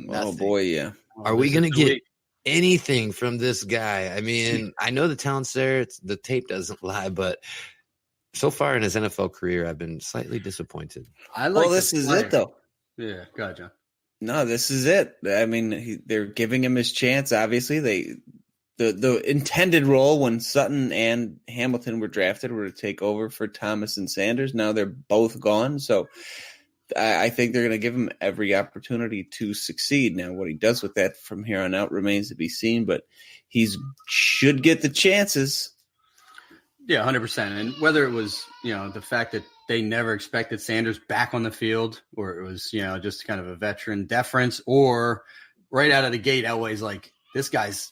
Oh, boy, yeah. Are we going to get anything from this guy? I mean, I know the talent's there. The tape doesn't lie, but so far in his NFL career, I've been slightly disappointed. This is it, though. Yeah, go ahead, John. No, this is it. I mean, they're giving him his chance, obviously. The intended role when Sutton and Hamilton were drafted were to take over for Thomas and Sanders. Now they're both gone. So I think they're going to give him every opportunity to succeed. Now, what he does with that from here on out remains to be seen, but he should get the chances. Yeah, 100%. And whether it was, the fact that they never expected Sanders back on the field, or it was, just kind of a veteran deference, or right out of the gate, Elway's like, this guy's,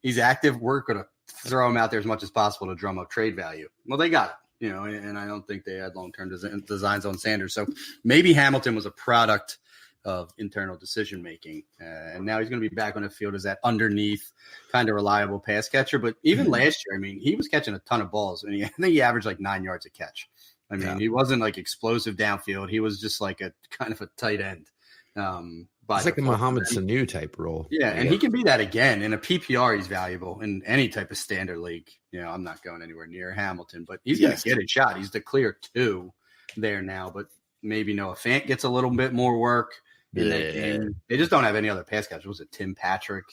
he's active. We're going to throw him out there as much as possible to drum up trade value. Well, they got it, and I don't think they had long-term designs on Sanders. So maybe Hamilton was a product of internal decision-making. And now he's going to be back on the field as that underneath kind of reliable pass catcher. But even last year, I mean, he was catching a ton of balls, and I think he averaged like 9 yards a catch. I mean, he wasn't like explosive downfield. He was just like a kind of a tight end. It's like a Mohamed Sanu type role. Yeah, and he can be that again. In a PPR, he's valuable. In any type of standard league, I'm not going anywhere near Hamilton, but he's going to get a shot. He's the clear 2 there now, but maybe Noah Fant gets a little bit more work in that game. They just don't have any other pass catchers. Was it Tim Patrick?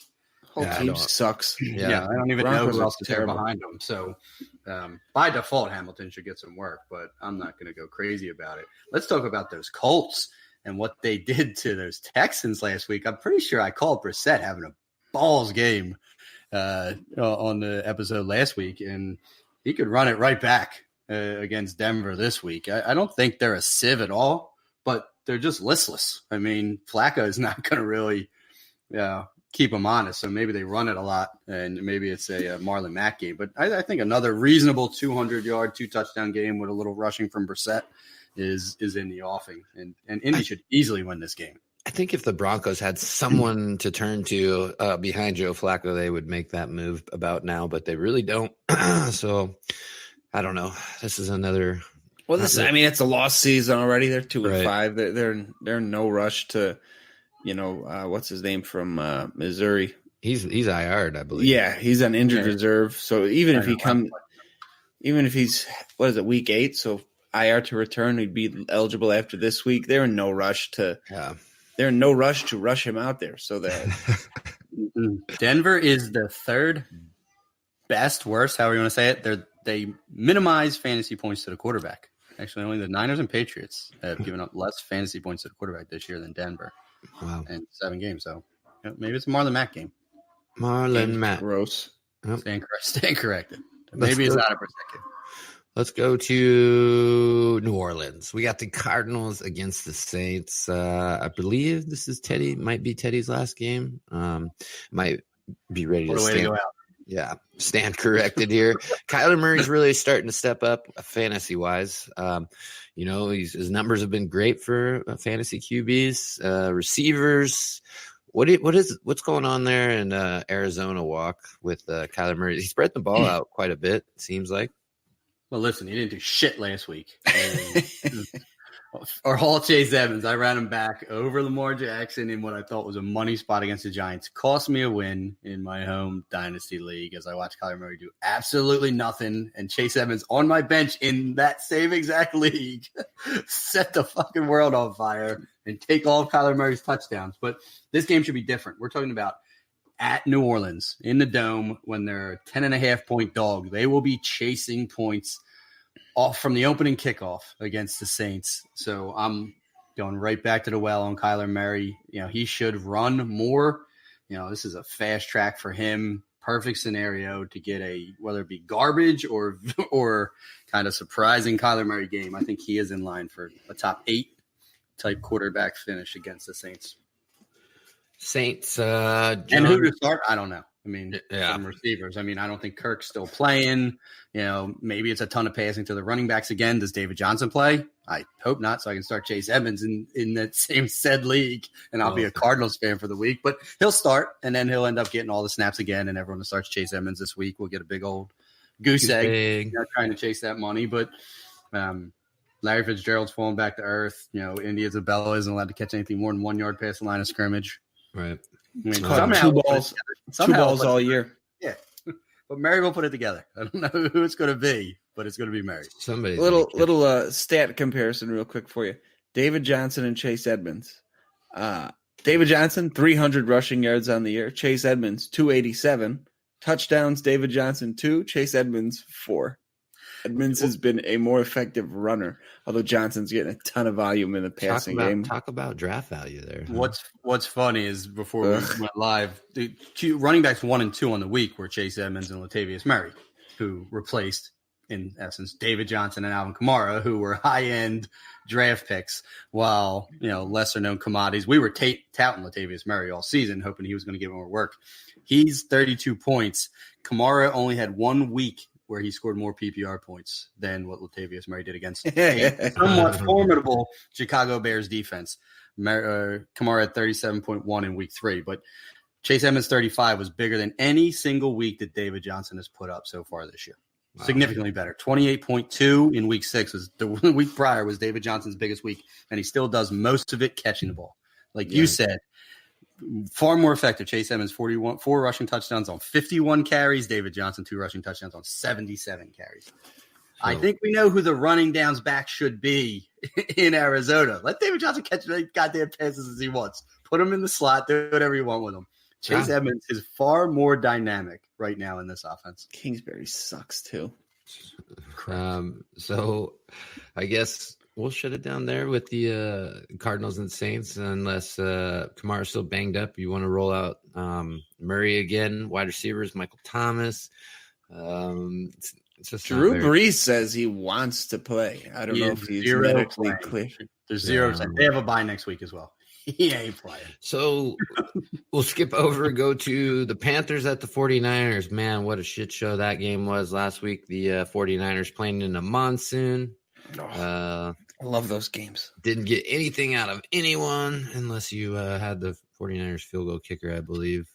Whole team sucks. Yeah, I don't even know who else is there behind him. So by default, Hamilton should get some work, but I'm not going to go crazy about it. Let's talk about those Colts and what they did to those Texans last week. I'm pretty sure I called Brissett having a balls game on the episode last week, and he could run it right back against Denver this week. I don't think they're a sieve at all, but they're just listless. I mean, Flacco is not going to really keep them honest, so maybe they run it a lot, and maybe it's a Marlon Mack game. But I think another reasonable 200-yard, 2-touchdown game with a little rushing from Brissett is in the offing, and Indy should easily win this game. I think if the Broncos had someone to turn to behind Joe Flacco, they would make that move about now, but they really don't. So I don't know. This is another. Well, it's a lost season already. They're 2-5. They're in no rush to, what's his name from Missouri? He's IR'd, I believe. Yeah, he's on injured reserve. So even if he's week 8? So IR to return, he'd be eligible after this week. They're in no rush to. Yeah. They're in no rush to rush him out there. So that Denver is the third best, worst, however you want to say it. They minimize fantasy points to the quarterback. Actually, only the Niners and Patriots have given up less fantasy points to the quarterback this year than Denver. Wow. In 7 games. So maybe it's a Marlon Mack game. Marlon Mack. Gross. Yep. Stand corrected. Maybe it's not a protected. Let's go to New Orleans. We got the Cardinals against the Saints. I believe this is might be Teddy's last game. Might be ready to stand. Go out. Yeah, stand corrected here. Kyler Murray's really starting to step up fantasy-wise. His numbers have been great for fantasy QBs, receivers. What's going on there in Arizona walk with Kyler Murray? He spread the ball out quite a bit, it seems like. Well, listen, he didn't do shit last week. Or Hall Chase Evans. I ran him back over Lamar Jackson in what I thought was a money spot against the Giants. Cost me a win in my home dynasty league as I watched Kyler Murray do absolutely nothing. And Chase Evans on my bench in that same exact league set the fucking world on fire and take all of Kyler Murray's touchdowns. But this game should be different. We're talking about at New Orleans in the Dome when they're a 10.5-point dog. They will be chasing points off from the opening kickoff against the Saints. So I'm going right back to the well on Kyler Murray. He should run more. This is a fast track for him. Perfect scenario to get whether it be garbage or kind of surprising Kyler Murray game. I think he is in line for a top 8 type quarterback finish against the Saints. And who to start? I don't know. I mean, some receivers. I mean, I don't think Kirk's still playing. Maybe it's a ton of passing to the running backs again. Does David Johnson play? I hope not, so I can start Chase Evans in that same said league, and I'll be a Cardinals fan for the week. But he'll start, and then he'll end up getting all the snaps again, and everyone that starts Chase Evans this week will get a big old goose egg trying to chase that money. But Larry Fitzgerald's falling back to earth. Indy Isabella isn't allowed to catch anything more than 1 yard past the line of scrimmage. Right. I mean, somehow two balls all year. Yeah. But Murray will put it together. I don't know who it's going to be, but it's going to be Murray. Somebody. Little stat comparison real quick for you. David Johnson and Chase Edmonds. David Johnson, 300 rushing yards on the year. Chase Edmonds, 287. Touchdowns, David Johnson, 2. Chase Edmonds, 4. Edmonds has been a more effective runner, although Johnson's getting a ton of volume in the passing game. Talk about draft value there. Huh? What's funny is before we went live, the 2 running backs 1 and 2 on the week were Chase Edmonds and Latavius Murray, who replaced, in essence, David Johnson and Alvin Kamara, who were high-end draft picks, while lesser-known commodities. We were touting Latavius Murray all season, hoping he was going to give more work. He's 32 points. Kamara only had 1 week where he scored more PPR points than what Latavius Murray did against a somewhat formidable Chicago Bears defense. Kamara had 37.1 in week 3, but Chase Edmonds' 35 was bigger than any single week that David Johnson has put up so far this year. Wow. Significantly better. 28.2 in week 6 was the week prior was David Johnson's biggest week, and he still does most of it catching the ball. Like you said, far more effective. Chase Edmonds, 4 rushing touchdowns on 51 carries. David Johnson, 2 rushing touchdowns on 77 carries. I think we know who the running downs back should be in Arizona. Let David Johnson catch as many goddamn passes as he wants. Put him in the slot. Do whatever you want with him. Chase Edmonds is far more dynamic right now in this offense. Kingsbury sucks too. So I guess we'll shut it down there with the Cardinals and Saints, unless Kamara's still banged up. You want to roll out Murray again, wide receivers, Michael Thomas. It's just Drew Brees says he wants to play. I don't know if he's medically clear. There's 0%. They have a bye next week as well. He ain't playing. So we'll skip over and go to the Panthers at the 49ers. Man, what a shit show that game was last week. The 49ers playing in a monsoon. I love those games. Didn't get anything out of anyone unless you had the 49ers field goal kicker, I believe.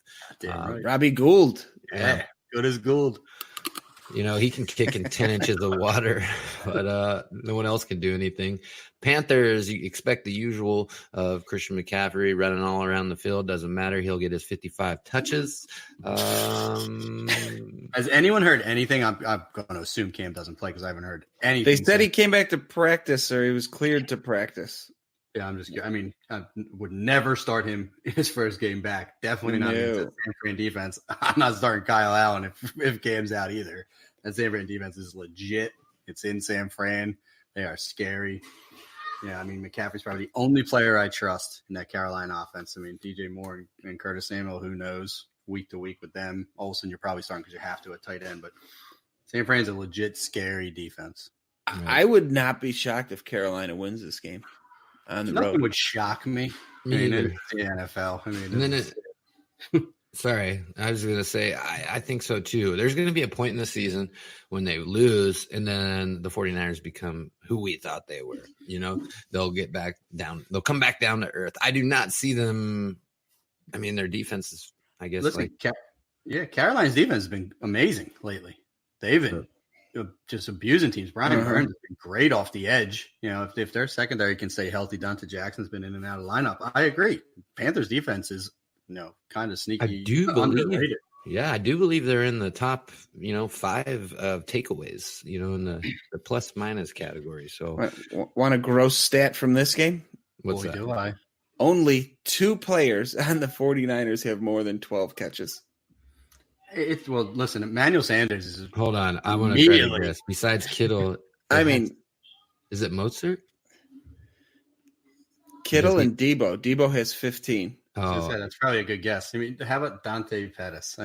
Right. Robbie Gould. Yeah, good as Gould. You know, he can kick in 10 inches of water, but no one else can do anything. Panthers, you expect the usual of Christian McCaffrey running all around the field. Doesn't matter. He'll get his 55 touches. Has anyone heard anything? I'm going to assume Cam doesn't play because I haven't heard anything. They said he came back to practice, or he was cleared to practice. Yeah, I would never start him in his first game back. Definitely not against the San Fran defense. I'm not starting Kyle Allen if Cam's out either. That San Fran defense is legit. It's in San Fran. They are scary. Yeah, McCaffrey's probably the only player I trust in that Carolina offense. DJ Moore and Curtis Samuel, who knows, week to week with them. Olsen, you're probably starting because you have to at tight end. But San Fran's a legit scary defense. I would not be shocked if Carolina wins this game on the road. Nothing would shock me. It's the NFL. Sorry, I was going to say, I think so too. There's going to be a point in the season when they lose, and then the 49ers become who we thought they were. They'll get back down. They'll come back down to earth. I do not see them. Their defense is, I guess. Carolina's defense has been amazing lately. They've been just abusing teams. Brian Burns has been great off the edge. If their secondary can stay healthy, Dante Jackson's been in and out of lineup. I agree. Panthers defense is kind of sneaky. I do believe they're in the top, 5 of takeaways, in the plus minus category. So, want a gross stat from this game? What's that? Do I? Only 2 players on the 49ers have more than 12 catches. Listen, Emmanuel Sanders is. Hold on, I want to try to guess. Besides Kittle, is it Mozart? Kittle and Debo. Debo has 15. Oh, that's probably a good guess. How about Dante Pettis?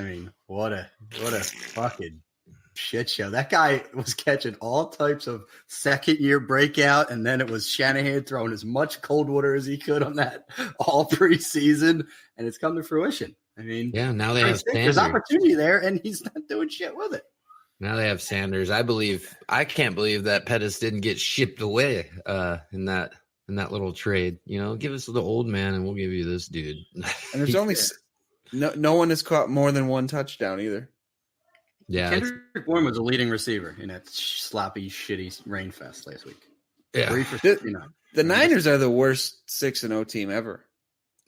What a fucking shit show. That guy was catching all types of second-year breakout, and then it was Shanahan throwing as much cold water as he could on that all preseason, and it's come to fruition. Now they have Sanders. There's opportunity there, and he's not doing shit with it. Now they have Sanders. I can't believe that Pettis didn't get shipped away in that little trade. Give us the old man and we'll give you this dude. And there's only no one has caught more than 1 touchdown either. Yeah. Kendrick Bourne was a leading receiver in that sloppy, shitty rain fest last week. Yeah. The Niners are the worst 6-0 team ever.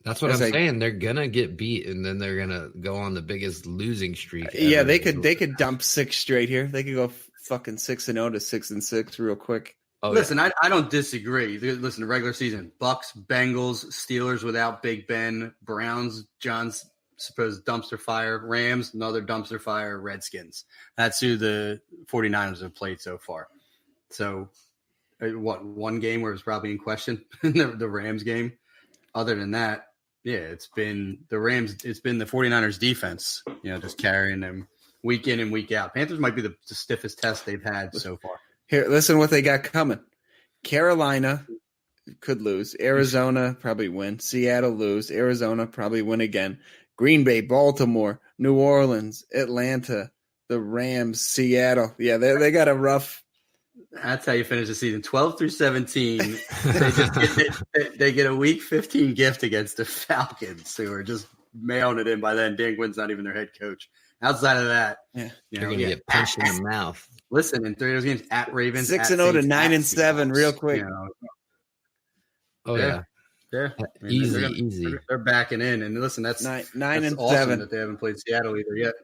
That's what I'm saying. They're going to get beat and then they're going to go on the biggest losing streak. Yeah, they could dump 6 straight here. They could go fucking 6-0 to 6-6 real quick. Oh, listen, yeah. I don't disagree. Listen, the regular season, Bucks, Bengals, Steelers without Big Ben, Browns, John's supposed dumpster fire, Rams, another dumpster fire, Redskins. That's who the 49ers have played so far. So, one game where it was probably in question, the Rams game. Other than that, it's been the Rams. It's been the 49ers defense, just carrying them week in and week out. Panthers might be the stiffest test they've had so far. Here, listen what they got coming. Carolina could lose. Arizona probably win. Seattle lose. Arizona probably win again. Green Bay, Baltimore, New Orleans, Atlanta, the Rams, Seattle. Yeah, they got a rough. That's how you finish the season. 12 through 17, they get a week 15 gift against the Falcons, who are just mailing it in by then. Dan Quinn's not even their head coach. Outside of that, they're going to get punched in the mouth. Listen, in 3 of those games, at Ravens, 6-0 to 9-7, real quick. Oh yeah. Easy. They're backing in, and listen, that's 9-7 awesome that they haven't played Seattle either yet.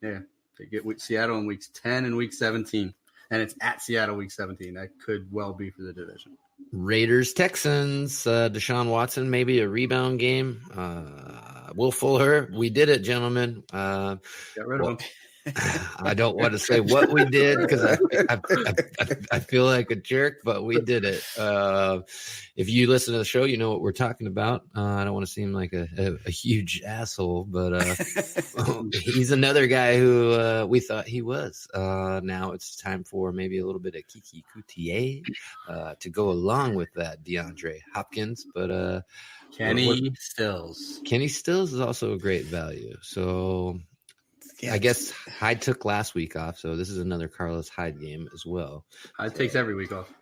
Yeah, they get Seattle in weeks 10 and week 17, and it's at Seattle week 17. That could well be for the division. Raiders, Texans, Deshaun Watson, maybe a rebound game. Will Fuller, we did it, gentlemen. Got rid of him. I don't want to say what we did because I feel like a jerk, but we did it. If you listen to the show, you know what we're talking about. I don't want to seem like a huge asshole, but he's another guy who we thought he was. Now it's time for maybe a little bit of Kiki Coutier to go along with that DeAndre Hopkins, but Kenny Stills. Kenny Stills is also a great value. So I guess Hyde took last week off, so this is another Carlos Hyde game as well. Hyde takes every week off.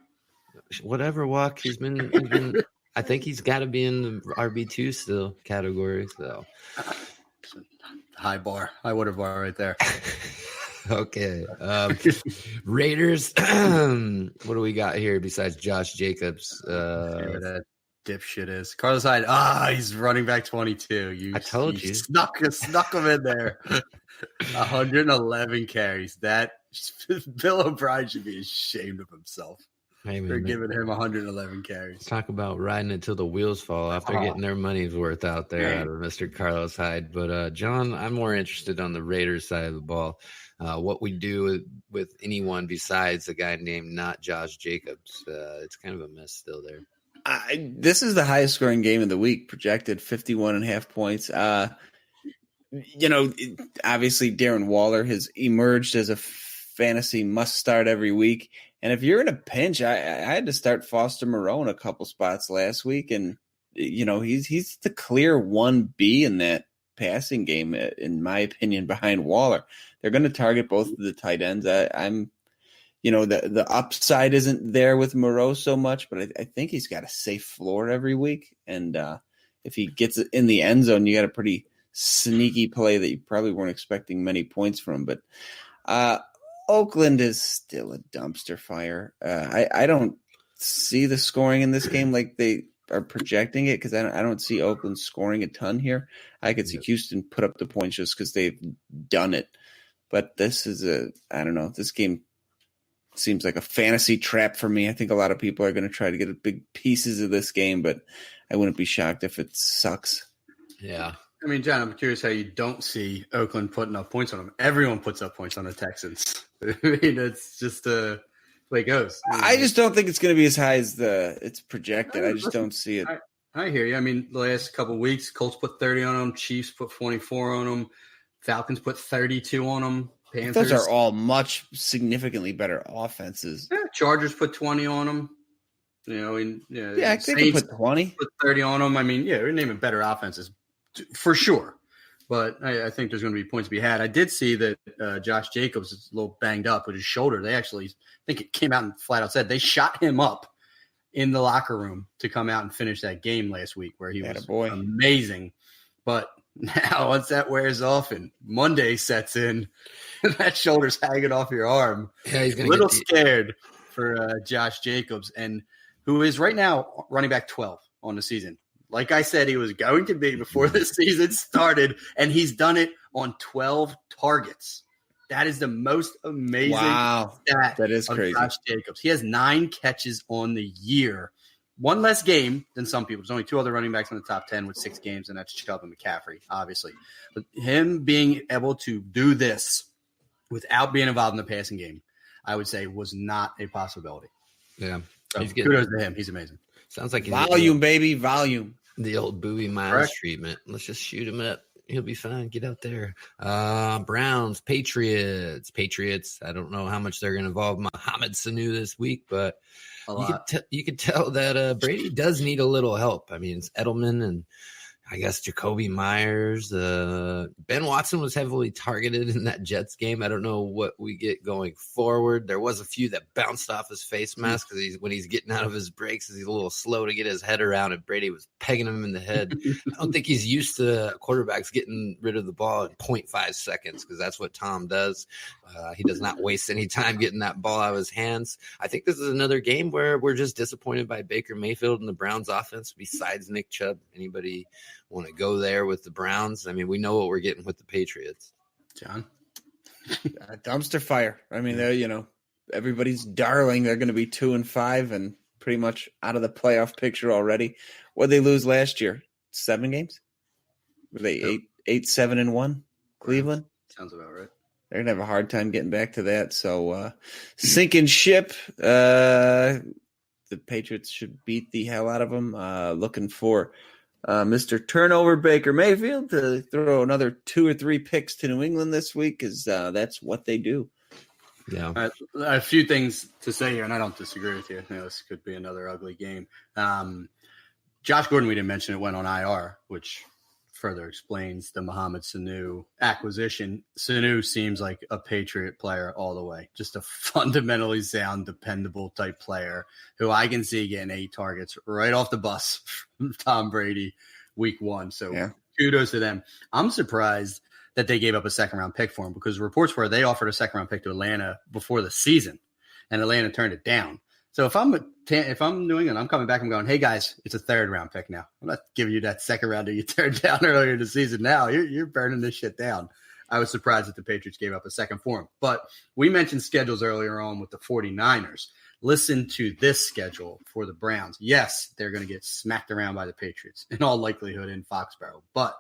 Whatever walk he's been I think he's got to be in the RB2 still category. So high water bar right there. Okay. Raiders. What do we got here besides Josh Jacobs? That dipshit is Carlos Hyde. He's running back 22. I told you. Snuck him in there. 111 carries. That Bill O'Brien should be ashamed of himself. They're giving him 111 carries. Talk about riding it till the wheels fall off. They're getting their money's worth out there out of Mr. Carlos Hyde. But, John, I'm more interested on the Raiders side of the ball. What we do with anyone besides a guy named not Josh Jacobs. It's kind of a mess still there. This is the highest scoring game of the week, projected 51.5 points. Obviously Darren Waller has emerged as a fantasy must start every week. And if you're in a pinch, I had to start Foster Moreau in a couple spots last week. And, he's the clear 1B in that passing game, in my opinion, behind Waller. They're going to target both of the tight ends. The upside isn't there with Moreau so much, but I think he's got a safe floor every week. And if he gets it in the end zone, you got a pretty sneaky play that you probably weren't expecting many points from. But Oakland is still a dumpster fire. I don't see the scoring in this game like they are projecting it because I don't see Oakland scoring a ton here. I could see Houston put up the points just because they've done it. But this is this game seems like a fantasy trap for me. I think a lot of people are going to try to get big pieces of this game, but I wouldn't be shocked if it sucks. Yeah. I mean, John, I'm curious how you don't see Oakland putting up points on them. Everyone puts up points on the Texans. I mean, it's just the way it goes. I just don't think it's going to be as high as it's projected. I just don't see it. I hear you. I mean, the last couple of weeks, Colts put 30 on them. Chiefs put 24 on them. Falcons put 32 on them. Panthers. Those are all much significantly better offenses. Yeah, Chargers put 20 on them. I think they put 20. Put 30 on them. I mean, we're naming better offenses for sure. But I think there's going to be points to be had. I did see that Josh Jacobs is a little banged up with his shoulder. They actually, I think it came out and flat out said they shot him up in the locker room to come out and finish that game last week where he was amazing. But now once that wears off and Monday sets in, that shoulder's hanging off your arm. Yeah, he's a little scared for Josh Jacobs, and who is right now running back 12 on the season. Like I said, he was going to be before the season started, and he's done it on 12 targets. That is the most amazing stat that is crazy. Josh Jacobs. He has 9 catches on the year. One less game than some people. There's only 2 other running backs in the top 10 with 6 games, and that's Chubb and McCaffrey, obviously. But him being able to do this without being involved in the passing game, I would say was not a possibility. Yeah. So kudos to him. He's amazing. Sounds like volume, baby, volume. The old Bowie Miles treatment. Let's just shoot him up. He'll be fine. Get out there. Browns, Patriots. I don't know how much they're going to involve Mohamed Sanu this week, but you could tell that Brady does need a little help. I mean, it's Edelman and I guess Jacoby Myers. Ben Watson was heavily targeted in that Jets game. I don't know what we get going forward. There was a few that bounced off his face mask because when he's getting out of his breaks, he's a little slow to get his head around, and Brady was pegging him in the head. I don't think he's used to quarterbacks getting rid of the ball in 0.5 seconds because that's what Tom does. He does not waste any time getting that ball out of his hands. I think this is another game where we're just disappointed by Baker Mayfield and the Browns offense besides Nick Chubb. Anybody want to go there with the Browns? I mean, we know what we're getting with the Patriots. John? Dumpster fire. I mean, they're, everybody's darling. They're going to be 2-5 and pretty much out of the playoff picture already. What did they lose last year? 7 games? Were they 8-7-1? Cleveland? Sounds about right. They're gonna have a hard time getting back to that. So sinking ship. The Patriots should beat the hell out of them. Looking for Mr. Turnover Baker Mayfield to throw another 2 or 3 picks to New England this week, because that's what they do. Yeah. A few things to say here, and I don't disagree with you. This could be another ugly game. Josh Gordon, we didn't mention it, went on IR, which further explains the Mohamed Sanu acquisition. Sanu seems like a Patriot player all the way, just a fundamentally sound, dependable type player who I can see getting 8 targets right off the bus from Tom Brady week 1. So kudos to them. I'm surprised that they gave up a second-round pick for him, because reports were they offered a second-round pick to Atlanta before the season, and Atlanta turned it down. So if I'm New England, I'm coming back and going, hey, guys, it's a 3rd-round pick now. I'm not giving you that second round that you turned down earlier in the season now. You're burning this shit down. I was surprised that the Patriots gave up a second for him. But we mentioned schedules earlier on with the 49ers. Listen to this schedule for the Browns. Yes, they're going to get smacked around by the Patriots, in all likelihood in Foxborough. But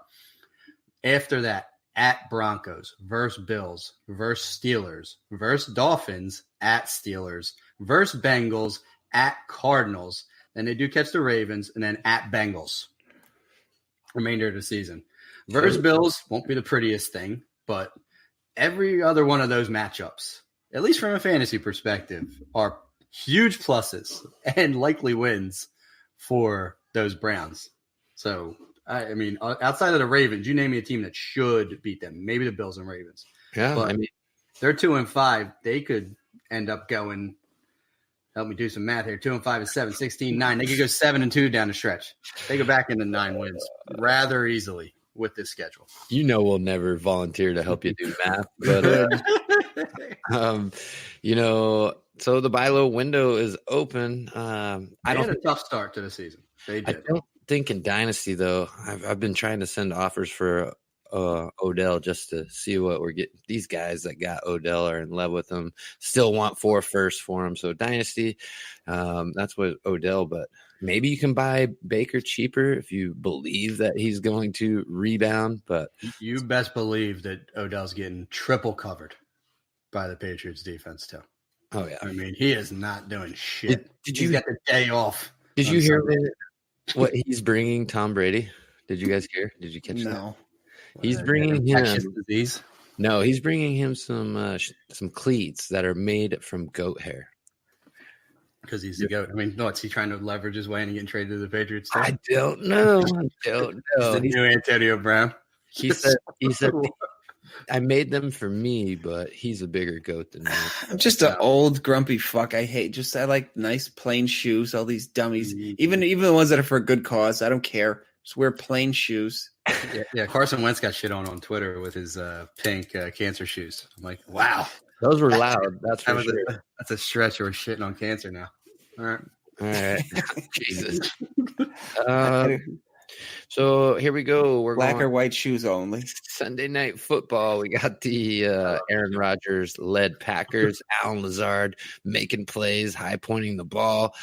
after that, at Broncos, versus Bills, versus Steelers, versus Dolphins, at Steelers, versus Bengals, at Cardinals. Then they do catch the Ravens, and then at Bengals. Remainder of the season. Versus Bills won't be the prettiest thing, but every other one of those matchups, at least from a fantasy perspective, are huge pluses and likely wins for those Browns. So, I mean, outside of the Ravens, you name me a team that should beat them. Maybe the Bills and Ravens. Yeah, but they're 2-5. They could end up going. Help me do some math here. 2-5 is 7, 16-9. They could go 7-2 down the stretch. They go back into 9 wins rather easily with this schedule. We'll never volunteer to help you do math, but so the buy low window is open. I had a tough start to the season. They did. I don't think in Dynasty though. I've been trying to send offers for Odell just to see what we're getting. These guys that got Odell are in love with him, still want 4 firsts for him. So Dynasty, that's what Odell, but maybe you can buy Baker cheaper if you believe that he's going to rebound. But you best believe that Odell's getting triple covered by the Patriots defense too. Oh yeah. I mean, he is not doing shit. Did you get the day off? Did you hear what he's bringing Tom Brady? Did you guys hear? Did you catch that? No. He's bringing him disease. No, he's bringing him some cleats that are made from goat hair. Because he's the goat. I mean, what's he trying to leverage his way and getting traded to the Patriots? Too? I don't know. He's the new Antonio Brown. He said, I made them for me, but he's a bigger goat than me. I'm just an old grumpy fuck. I like nice plain shoes. All these dummies, even the ones that are for a good cause. I don't care. Just wear plain shoes. Yeah. Carson Wentz got shit on Twitter with his pink cancer shoes. I'm like, wow, those were loud. That's for sure. That's a stretch. We're shitting on cancer now. All right. Jesus. So here we go. We're black or white shoes only. Sunday Night Football. We got the Aaron Rodgers led Packers. Alan Lazard making plays, high pointing the ball.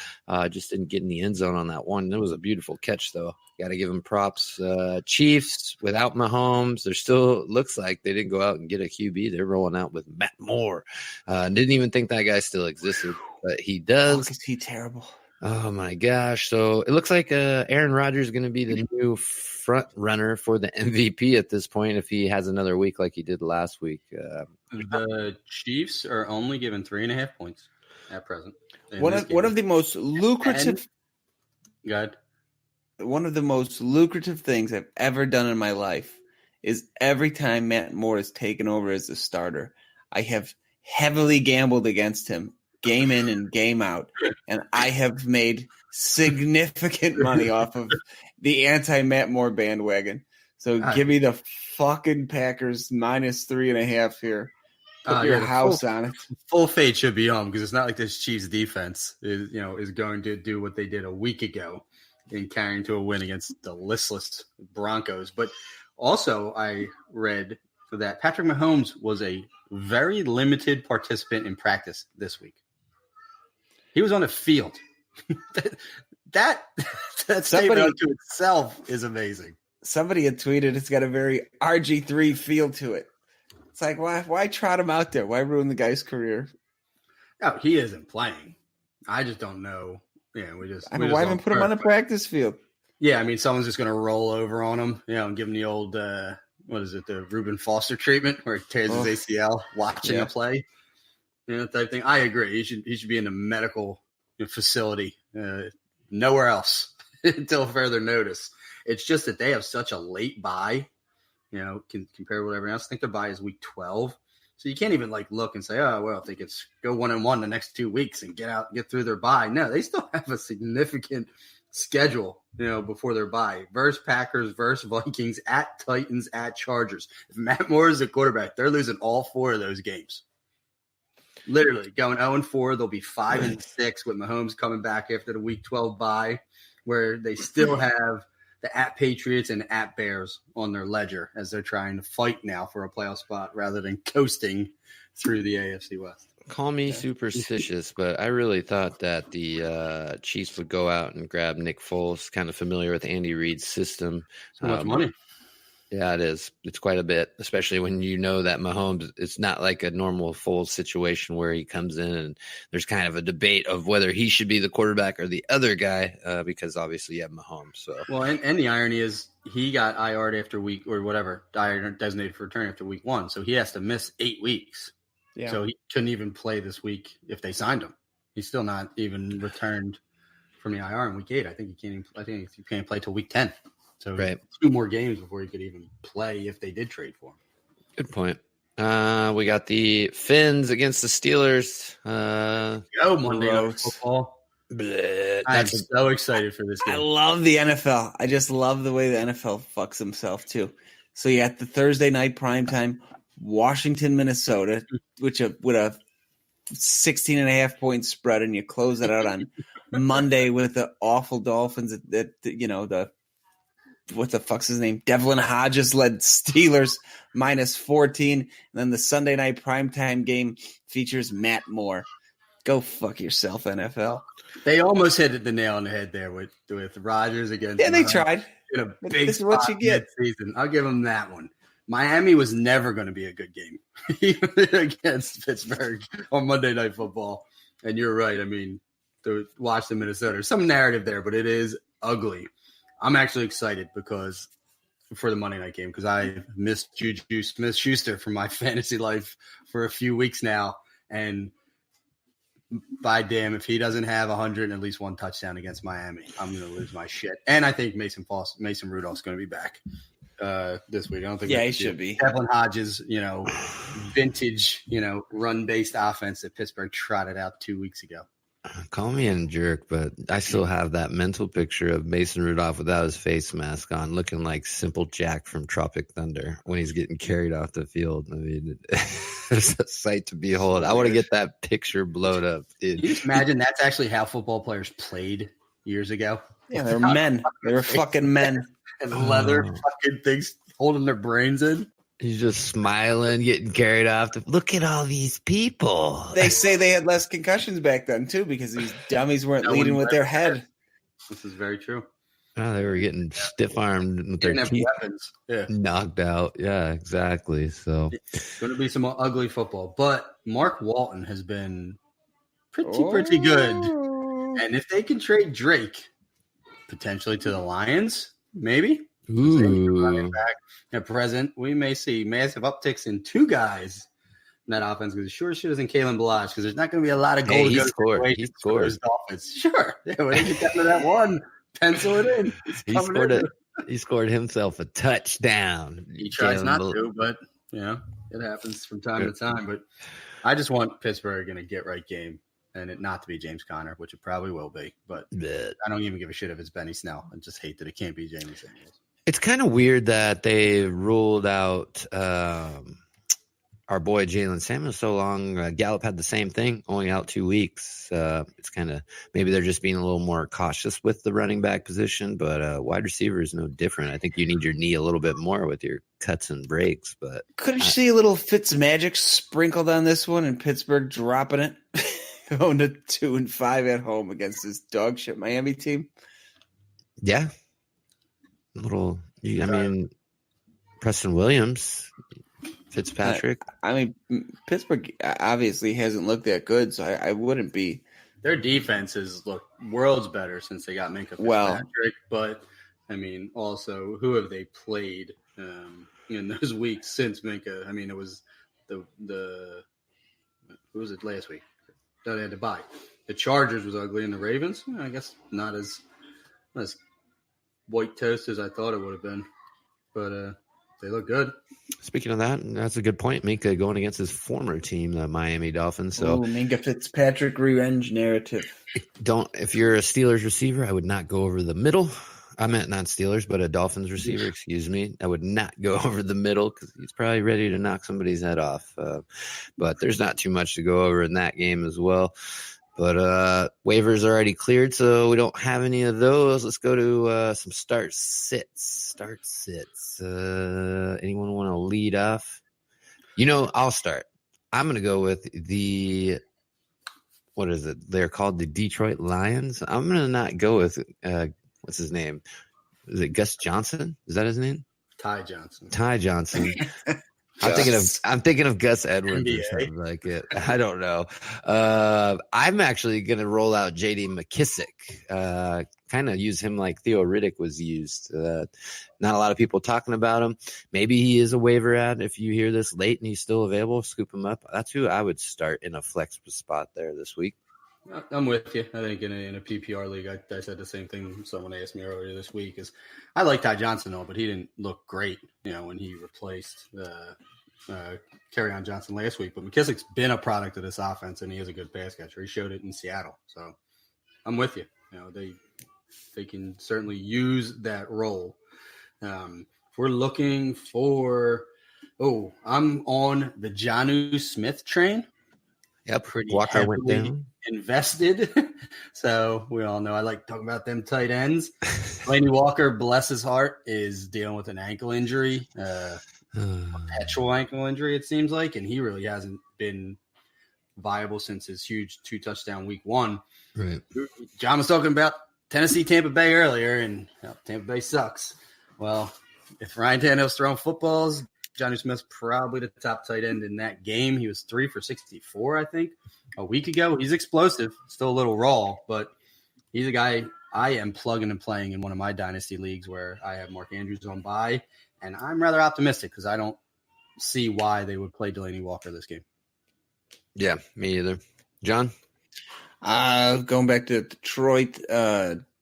Just didn't get in the end zone on that one. It was a beautiful catch, though. Got to give him props. Chiefs without Mahomes. There still looks like they didn't go out and get a QB. They're rolling out with Matt Moore. Didn't even think that guy still existed, but he does. Is he terrible? Oh my gosh. So it looks like Aaron Rodgers is going to be the new front runner for the MVP at this point if he has another week like he did last week. The Chiefs are only given 3.5 points at present. One of the most lucrative One of the most lucrative things I've ever done in my life is every time Matt Moore is taken over as a starter, I have heavily gambled against him. Game in and game out, and I have made significant money off of the anti-Matt Moore bandwagon. So give me the fucking Packers -3.5 here. Put your house on it. Full fade should be on because it's not like this Chiefs defense is going to do what they did a week ago in carrying to a win against the listless Broncos. But also, I read that Patrick Mahomes was a very limited participant in practice this week. He was on a field. that statement unto itself is amazing. Somebody had tweeted it's got a very RG3 feel to it. It's like, why trot him out there? Why ruin the guy's career? No, he isn't playing. I just don't know. Yeah, why even put him on the practice field? Yeah, I mean, someone's just going to roll over on him, and give him the old, the Reuben Foster treatment where he tears his ACL watching a play, type thing. I agree. He should be in a medical facility, nowhere else until further notice. It's just that they have such a late bye, compared to whatever else. I think their bye is week 12. So you can't even look and say, oh, well, if they could go 1-1 the next 2 weeks and get through their bye. No, they still have a significant schedule, before their bye. Versus Packers, versus Vikings, at Titans, at Chargers. If Matt Moore is the quarterback, they're losing all 4 of those games. Literally going 0-4. They'll be 5-6 with Mahomes coming back after the week 12 bye, where they still have the at Patriots and at Bears on their ledger as they're trying to fight now for a playoff spot rather than coasting through the AFC West. Call me superstitious, but I really thought that the Chiefs would go out and grab Nick Foles, kind of familiar with Andy Reid's system. So much money. Yeah, it is. It's quite a bit, especially when you know that Mahomes, it's not like a normal Foles situation where he comes in and there's kind of a debate of whether he should be the quarterback or the other guy, because obviously you have Mahomes. So. Well, and the irony is he got IR'd after week or whatever, designated for return after week 1. So he has to miss 8 weeks. Yeah. So he couldn't even play this week if they signed him. He's still not even returned from the IR in week 8. I think he can't play till week 10. So right. 2 more games before he could even play if they did trade for him. Good point. We got the Finns against the Steelers. Go Monday Night Football. I'm so excited for this game. I love the NFL. I just love the way the NFL fucks himself too. So you got the Thursday night primetime, Washington, Minnesota, with a 16.5 point spread, and you close it out on Monday with the awful Dolphins that what the fuck's his name? Devlin Hodges led Steelers -14. And then the Sunday night primetime game features Matt Moore. Go fuck yourself, NFL. They almost hit the nail on the head there with Rodgers against. Yeah, they tried. In a big this is what you get. Season. I'll give them that one. Miami was never going to be a good game even against Pittsburgh on Monday Night Football. And you're right. I mean, to watch the Minnesota, there's some narrative there, but it is ugly. I'm actually excited for the Monday night game because I missed Juju Smith-Schuster from my fantasy life for a few weeks now. And by damn, if he doesn't have 100 and at least 1 touchdown against Miami, I'm going to lose my shit. And I think Mason Rudolph's going to be back this week. I don't think. Yeah, he should be. Devlin Hodges, vintage, run-based offense that Pittsburgh trotted out 2 weeks ago. Call me a jerk, but I still have that mental picture of Mason Rudolph without his face mask on, looking like Simple Jack from Tropic Thunder when he's getting carried off the field. I mean, it's a sight to behold. I want to get that picture blown up, dude. Can you just imagine that's actually how football players played years ago? Yeah, they were men. They were fucking men. And leather fucking things holding their brains in. He's just smiling, getting carried off. Look at all these people. They say they had less concussions back then, too, because these dummies weren't leading with their head. This is very true. Oh, they were getting stiff-armed with their teeth knocked out. Yeah, exactly. So it's going to be some ugly football. But Mark Walton has been pretty good. And if they can trade Drake, potentially to the Lions, maybe. Ooh. Back at present, we may see massive upticks in 2 guys in that offense because sure shit isn't Kalen Balazs because there's not going to be a lot of goal. He scored. Sure. Yeah, when he got to that one, pencil it in. He scored himself a touchdown. He tries not to, but it happens from time to time. But I just want Pittsburgh in a get-right game and it not to be James Conner, which it probably will be. But I don't even give a shit if it's Benny Snell. I just hate that it can't be Jamie Samuels. It's kind of weird that they ruled out our boy Jalen Samuels so long. Gallup had the same thing, only out 2 weeks. It's kind of maybe they're just being a little more cautious with the running back position, but wide receiver is no different. I think you need your knee a little bit more with your cuts and breaks. But couldn't you see a little Fitzmagic sprinkled on this one and Pittsburgh dropping it, going to 2-5 at home against this dog shit Miami team? Yeah. Preston Williams Fitzpatrick. I mean, Pittsburgh obviously hasn't looked that good, so I wouldn't be. Their defense has looked worlds better since they got Minkah Fitzpatrick. Well, but I mean, also, who have they played in those weeks since Minkah? I mean, it was the who was it last week? That they had to buy. The Chargers was ugly, and the Ravens, I guess, not as white toast as I thought it would have been, but they look good. Speaking of that, that's a good point. Minkah going against his former team, the Miami Dolphins. So Minkah Fitzpatrick revenge narrative. If you're a Steelers receiver, I would not go over the middle. I meant not Steelers, but a Dolphins receiver, excuse me. I would not go over the middle because he's probably ready to knock somebody's head off. But there's not too much to go over in that game as well. But waivers are already cleared, so we don't have any of those. Let's go to some start sits. Anyone want to lead off? I'll start. I'm going to go with what is it? They're called the Detroit Lions. I'm going to not go with, what's his name? Is it Gus Johnson? Is that his name? Ty Johnson. I'm thinking of Gus Edwards NBA. or something like it. I don't know. I'm actually going to roll out J.D. McKissick. Kind of use him like Theo Riddick was used. Not a lot of people talking about him. Maybe he is a waiver ad. If you hear this late and he's still available, scoop him up. That's who I would start in a flex spot there this week. I'm with you. I think in a PPR league, I said the same thing someone asked me earlier this week. Is I like Ty Johnson, though, but he didn't look great, when he replaced Kerryon Johnson last week. But McKissick's been a product of this offense, and he is a good pass catcher. He showed it in Seattle. So I'm with you. They can certainly use that role. If we're looking for I'm on the Jonnu Smith train. Yep, pretty Walker went down. Invested. So we all know I like talking about them tight ends. Laney Walker, bless his heart, is dealing with an ankle injury, a perpetual ankle injury, it seems like, and he really hasn't been viable since his huge 2-touchdown week 1. Right. John was talking about Tennessee, Tampa Bay earlier, and Tampa Bay sucks. Well, if Ryan Tannehill's throwing footballs, Jonnu Smith's probably the top tight end in that game. He was 3 for 64, I think, a week ago. He's explosive, still a little raw, but he's a guy I am plugging and playing in one of my dynasty leagues where I have Mark Andrews on bye, and I'm rather optimistic because I don't see why they would play Delaney Walker this game. Yeah, me either. John? Going back to the Detroit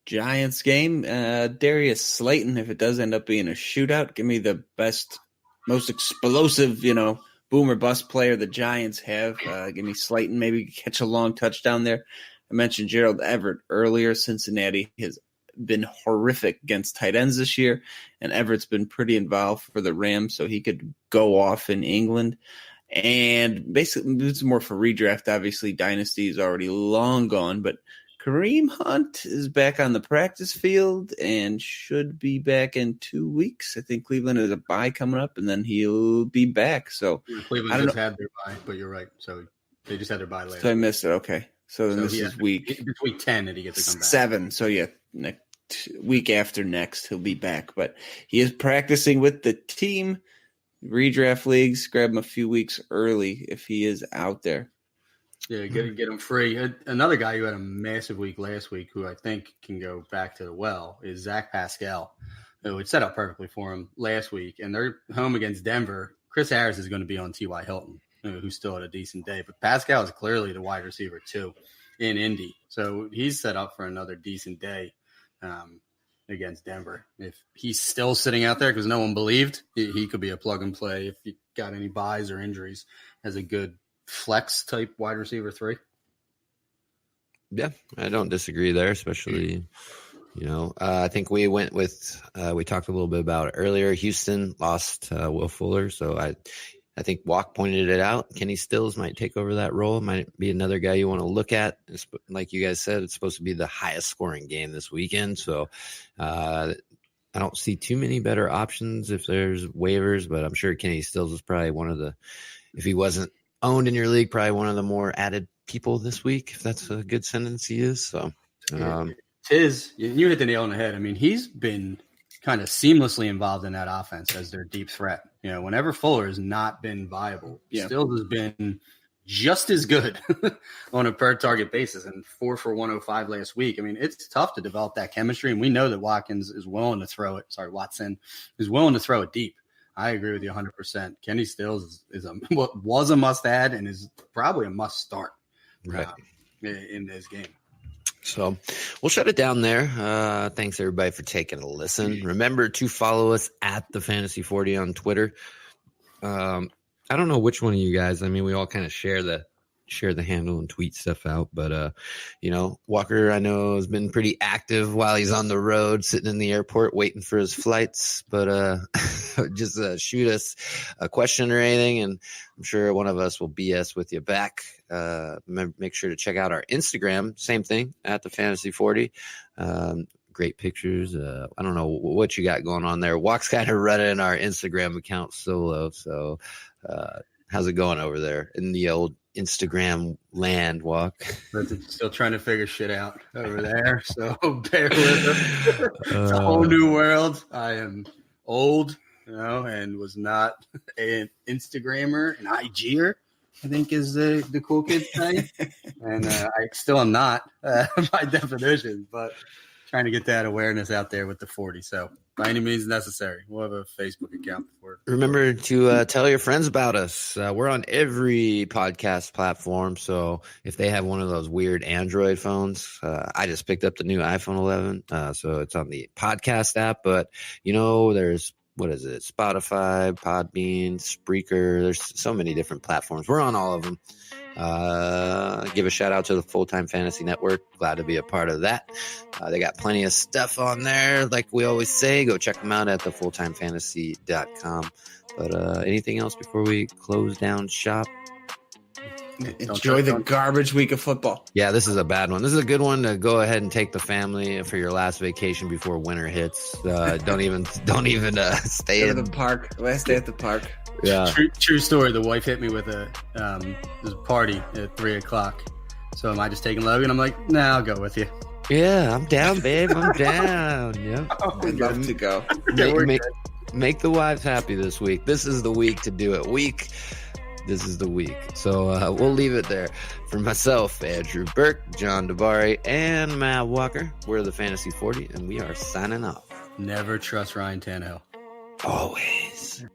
Giants game, Darius Slayton, if it does end up being a shootout, give me the best, most explosive, boom or bust player the Giants have. Give me Slayton, maybe catch a long touchdown there. I mentioned Gerald Everett earlier. Cincinnati has been horrific against tight ends this year, and Everett's been pretty involved for the Rams, so he could go off in England. And basically, this is more for redraft. Obviously, Dynasty is already long gone, but Kareem Hunt is back on the practice field and should be back in 2 weeks. I think Cleveland has a bye coming up, and then he'll be back. So Cleveland just had their bye, but you're right. So they just had their bye later. So I missed it. Okay. So then this is week 10 that he gets to come back. 7. So yeah, week after next he'll be back. But he is practicing with the team. Redraft leagues, grab him a few weeks early if he is out there. Yeah, get him free. Another guy who had a massive week last week, who I think can go back to the well, is Zach Pascal, who it set up perfectly for him last week. And they're home against Denver. Chris Harris is going to be on T.Y. Hilton, who's still had a decent day. But Pascal is clearly the wide receiver, too, in Indy. So he's set up for another decent day against Denver. If he's still sitting out there because no one believed, he could be a plug and play if you got any buys or injuries as a good flex type wide receiver 3. Yeah, I don't disagree there, especially, I think we went with, we talked a little bit about it earlier. Houston lost Will Fuller. So I think Walk pointed it out. Kenny Stills might take over that role. Might be another guy you want to look at. Like you guys said, it's supposed to be the highest scoring game this weekend. So I don't see too many better options if there's waivers, but I'm sure Kenny Stills is probably one of the, if he wasn't owned in your league, probably one of the more added people this week, if that's a good sentence he is. So Tiz, you hit the nail on the head. I mean, he's been kind of seamlessly involved in that offense as their deep threat. Whenever Fuller has not been viable, Stills has been just as good on a per target basis, and 4 for 105 last week. I mean, it's tough to develop that chemistry, and we know that Watson is willing to throw it deep. I agree with you 100%. Kenny Stills was a must add and is probably a must start in this game. So we'll shut it down there. Thanks everybody for taking a listen. Remember to follow us at the Fantasy 40 on Twitter. I don't know which one of you guys. I mean, we all kind of share the handle and tweet stuff out, but Walker, I know, has been pretty active while he's on the road, sitting in the airport waiting for his flights. But just shoot us a question or anything, and I'm sure one of us will BS with you back. Make sure to check out our Instagram. Same thing, at the Fantasy 40. Great pictures. I don't know what you got going on there. Walk's kind of running our Instagram account solo. So how's it going over there in the old Instagram land, Walk? Still trying to figure shit out over there. So bear with us. It's a whole new world. I am old, and was not an Instagrammer, an IGer, I think is the cool kids say. And I still am not by definition, but trying to get that awareness out there with the 40. So by any means necessary, we'll have a Facebook account for it. Remember to tell your friends about us. We're on every podcast platform. So if they have one of those weird Android phones, I just picked up the new iPhone 11. So it's on the podcast app, but there's, what is it? Spotify, Podbean, Spreaker. There's so many different platforms. We're on all of them. Give a shout out to the Full-Time Fantasy Network. Glad to be a part of that. They got plenty of stuff on there. Like we always say, go check them out at thefulltimefantasy.com. But anything else before we close down shop? Enjoy the garbage week of football. Yeah, this is a bad one. This is a good one to go ahead and take the family for your last vacation before winter hits. Don't even stay in the park. Let's stay at the park. Yeah, true story. The wife hit me with there's a party at 3:00. So am I just taking Logan? I'm like, nah, I'll go with you. Yeah, I'm down, babe. I'm down. Yeah, I'd love to go. Make the wives happy this week. This is the week to do it. This is the week. So we'll leave it there. For myself, Andrew Burke, John Dabari, and Matt Walker, we're the Fantasy 40, and we are signing off. Never trust Ryan Tannehill. Always.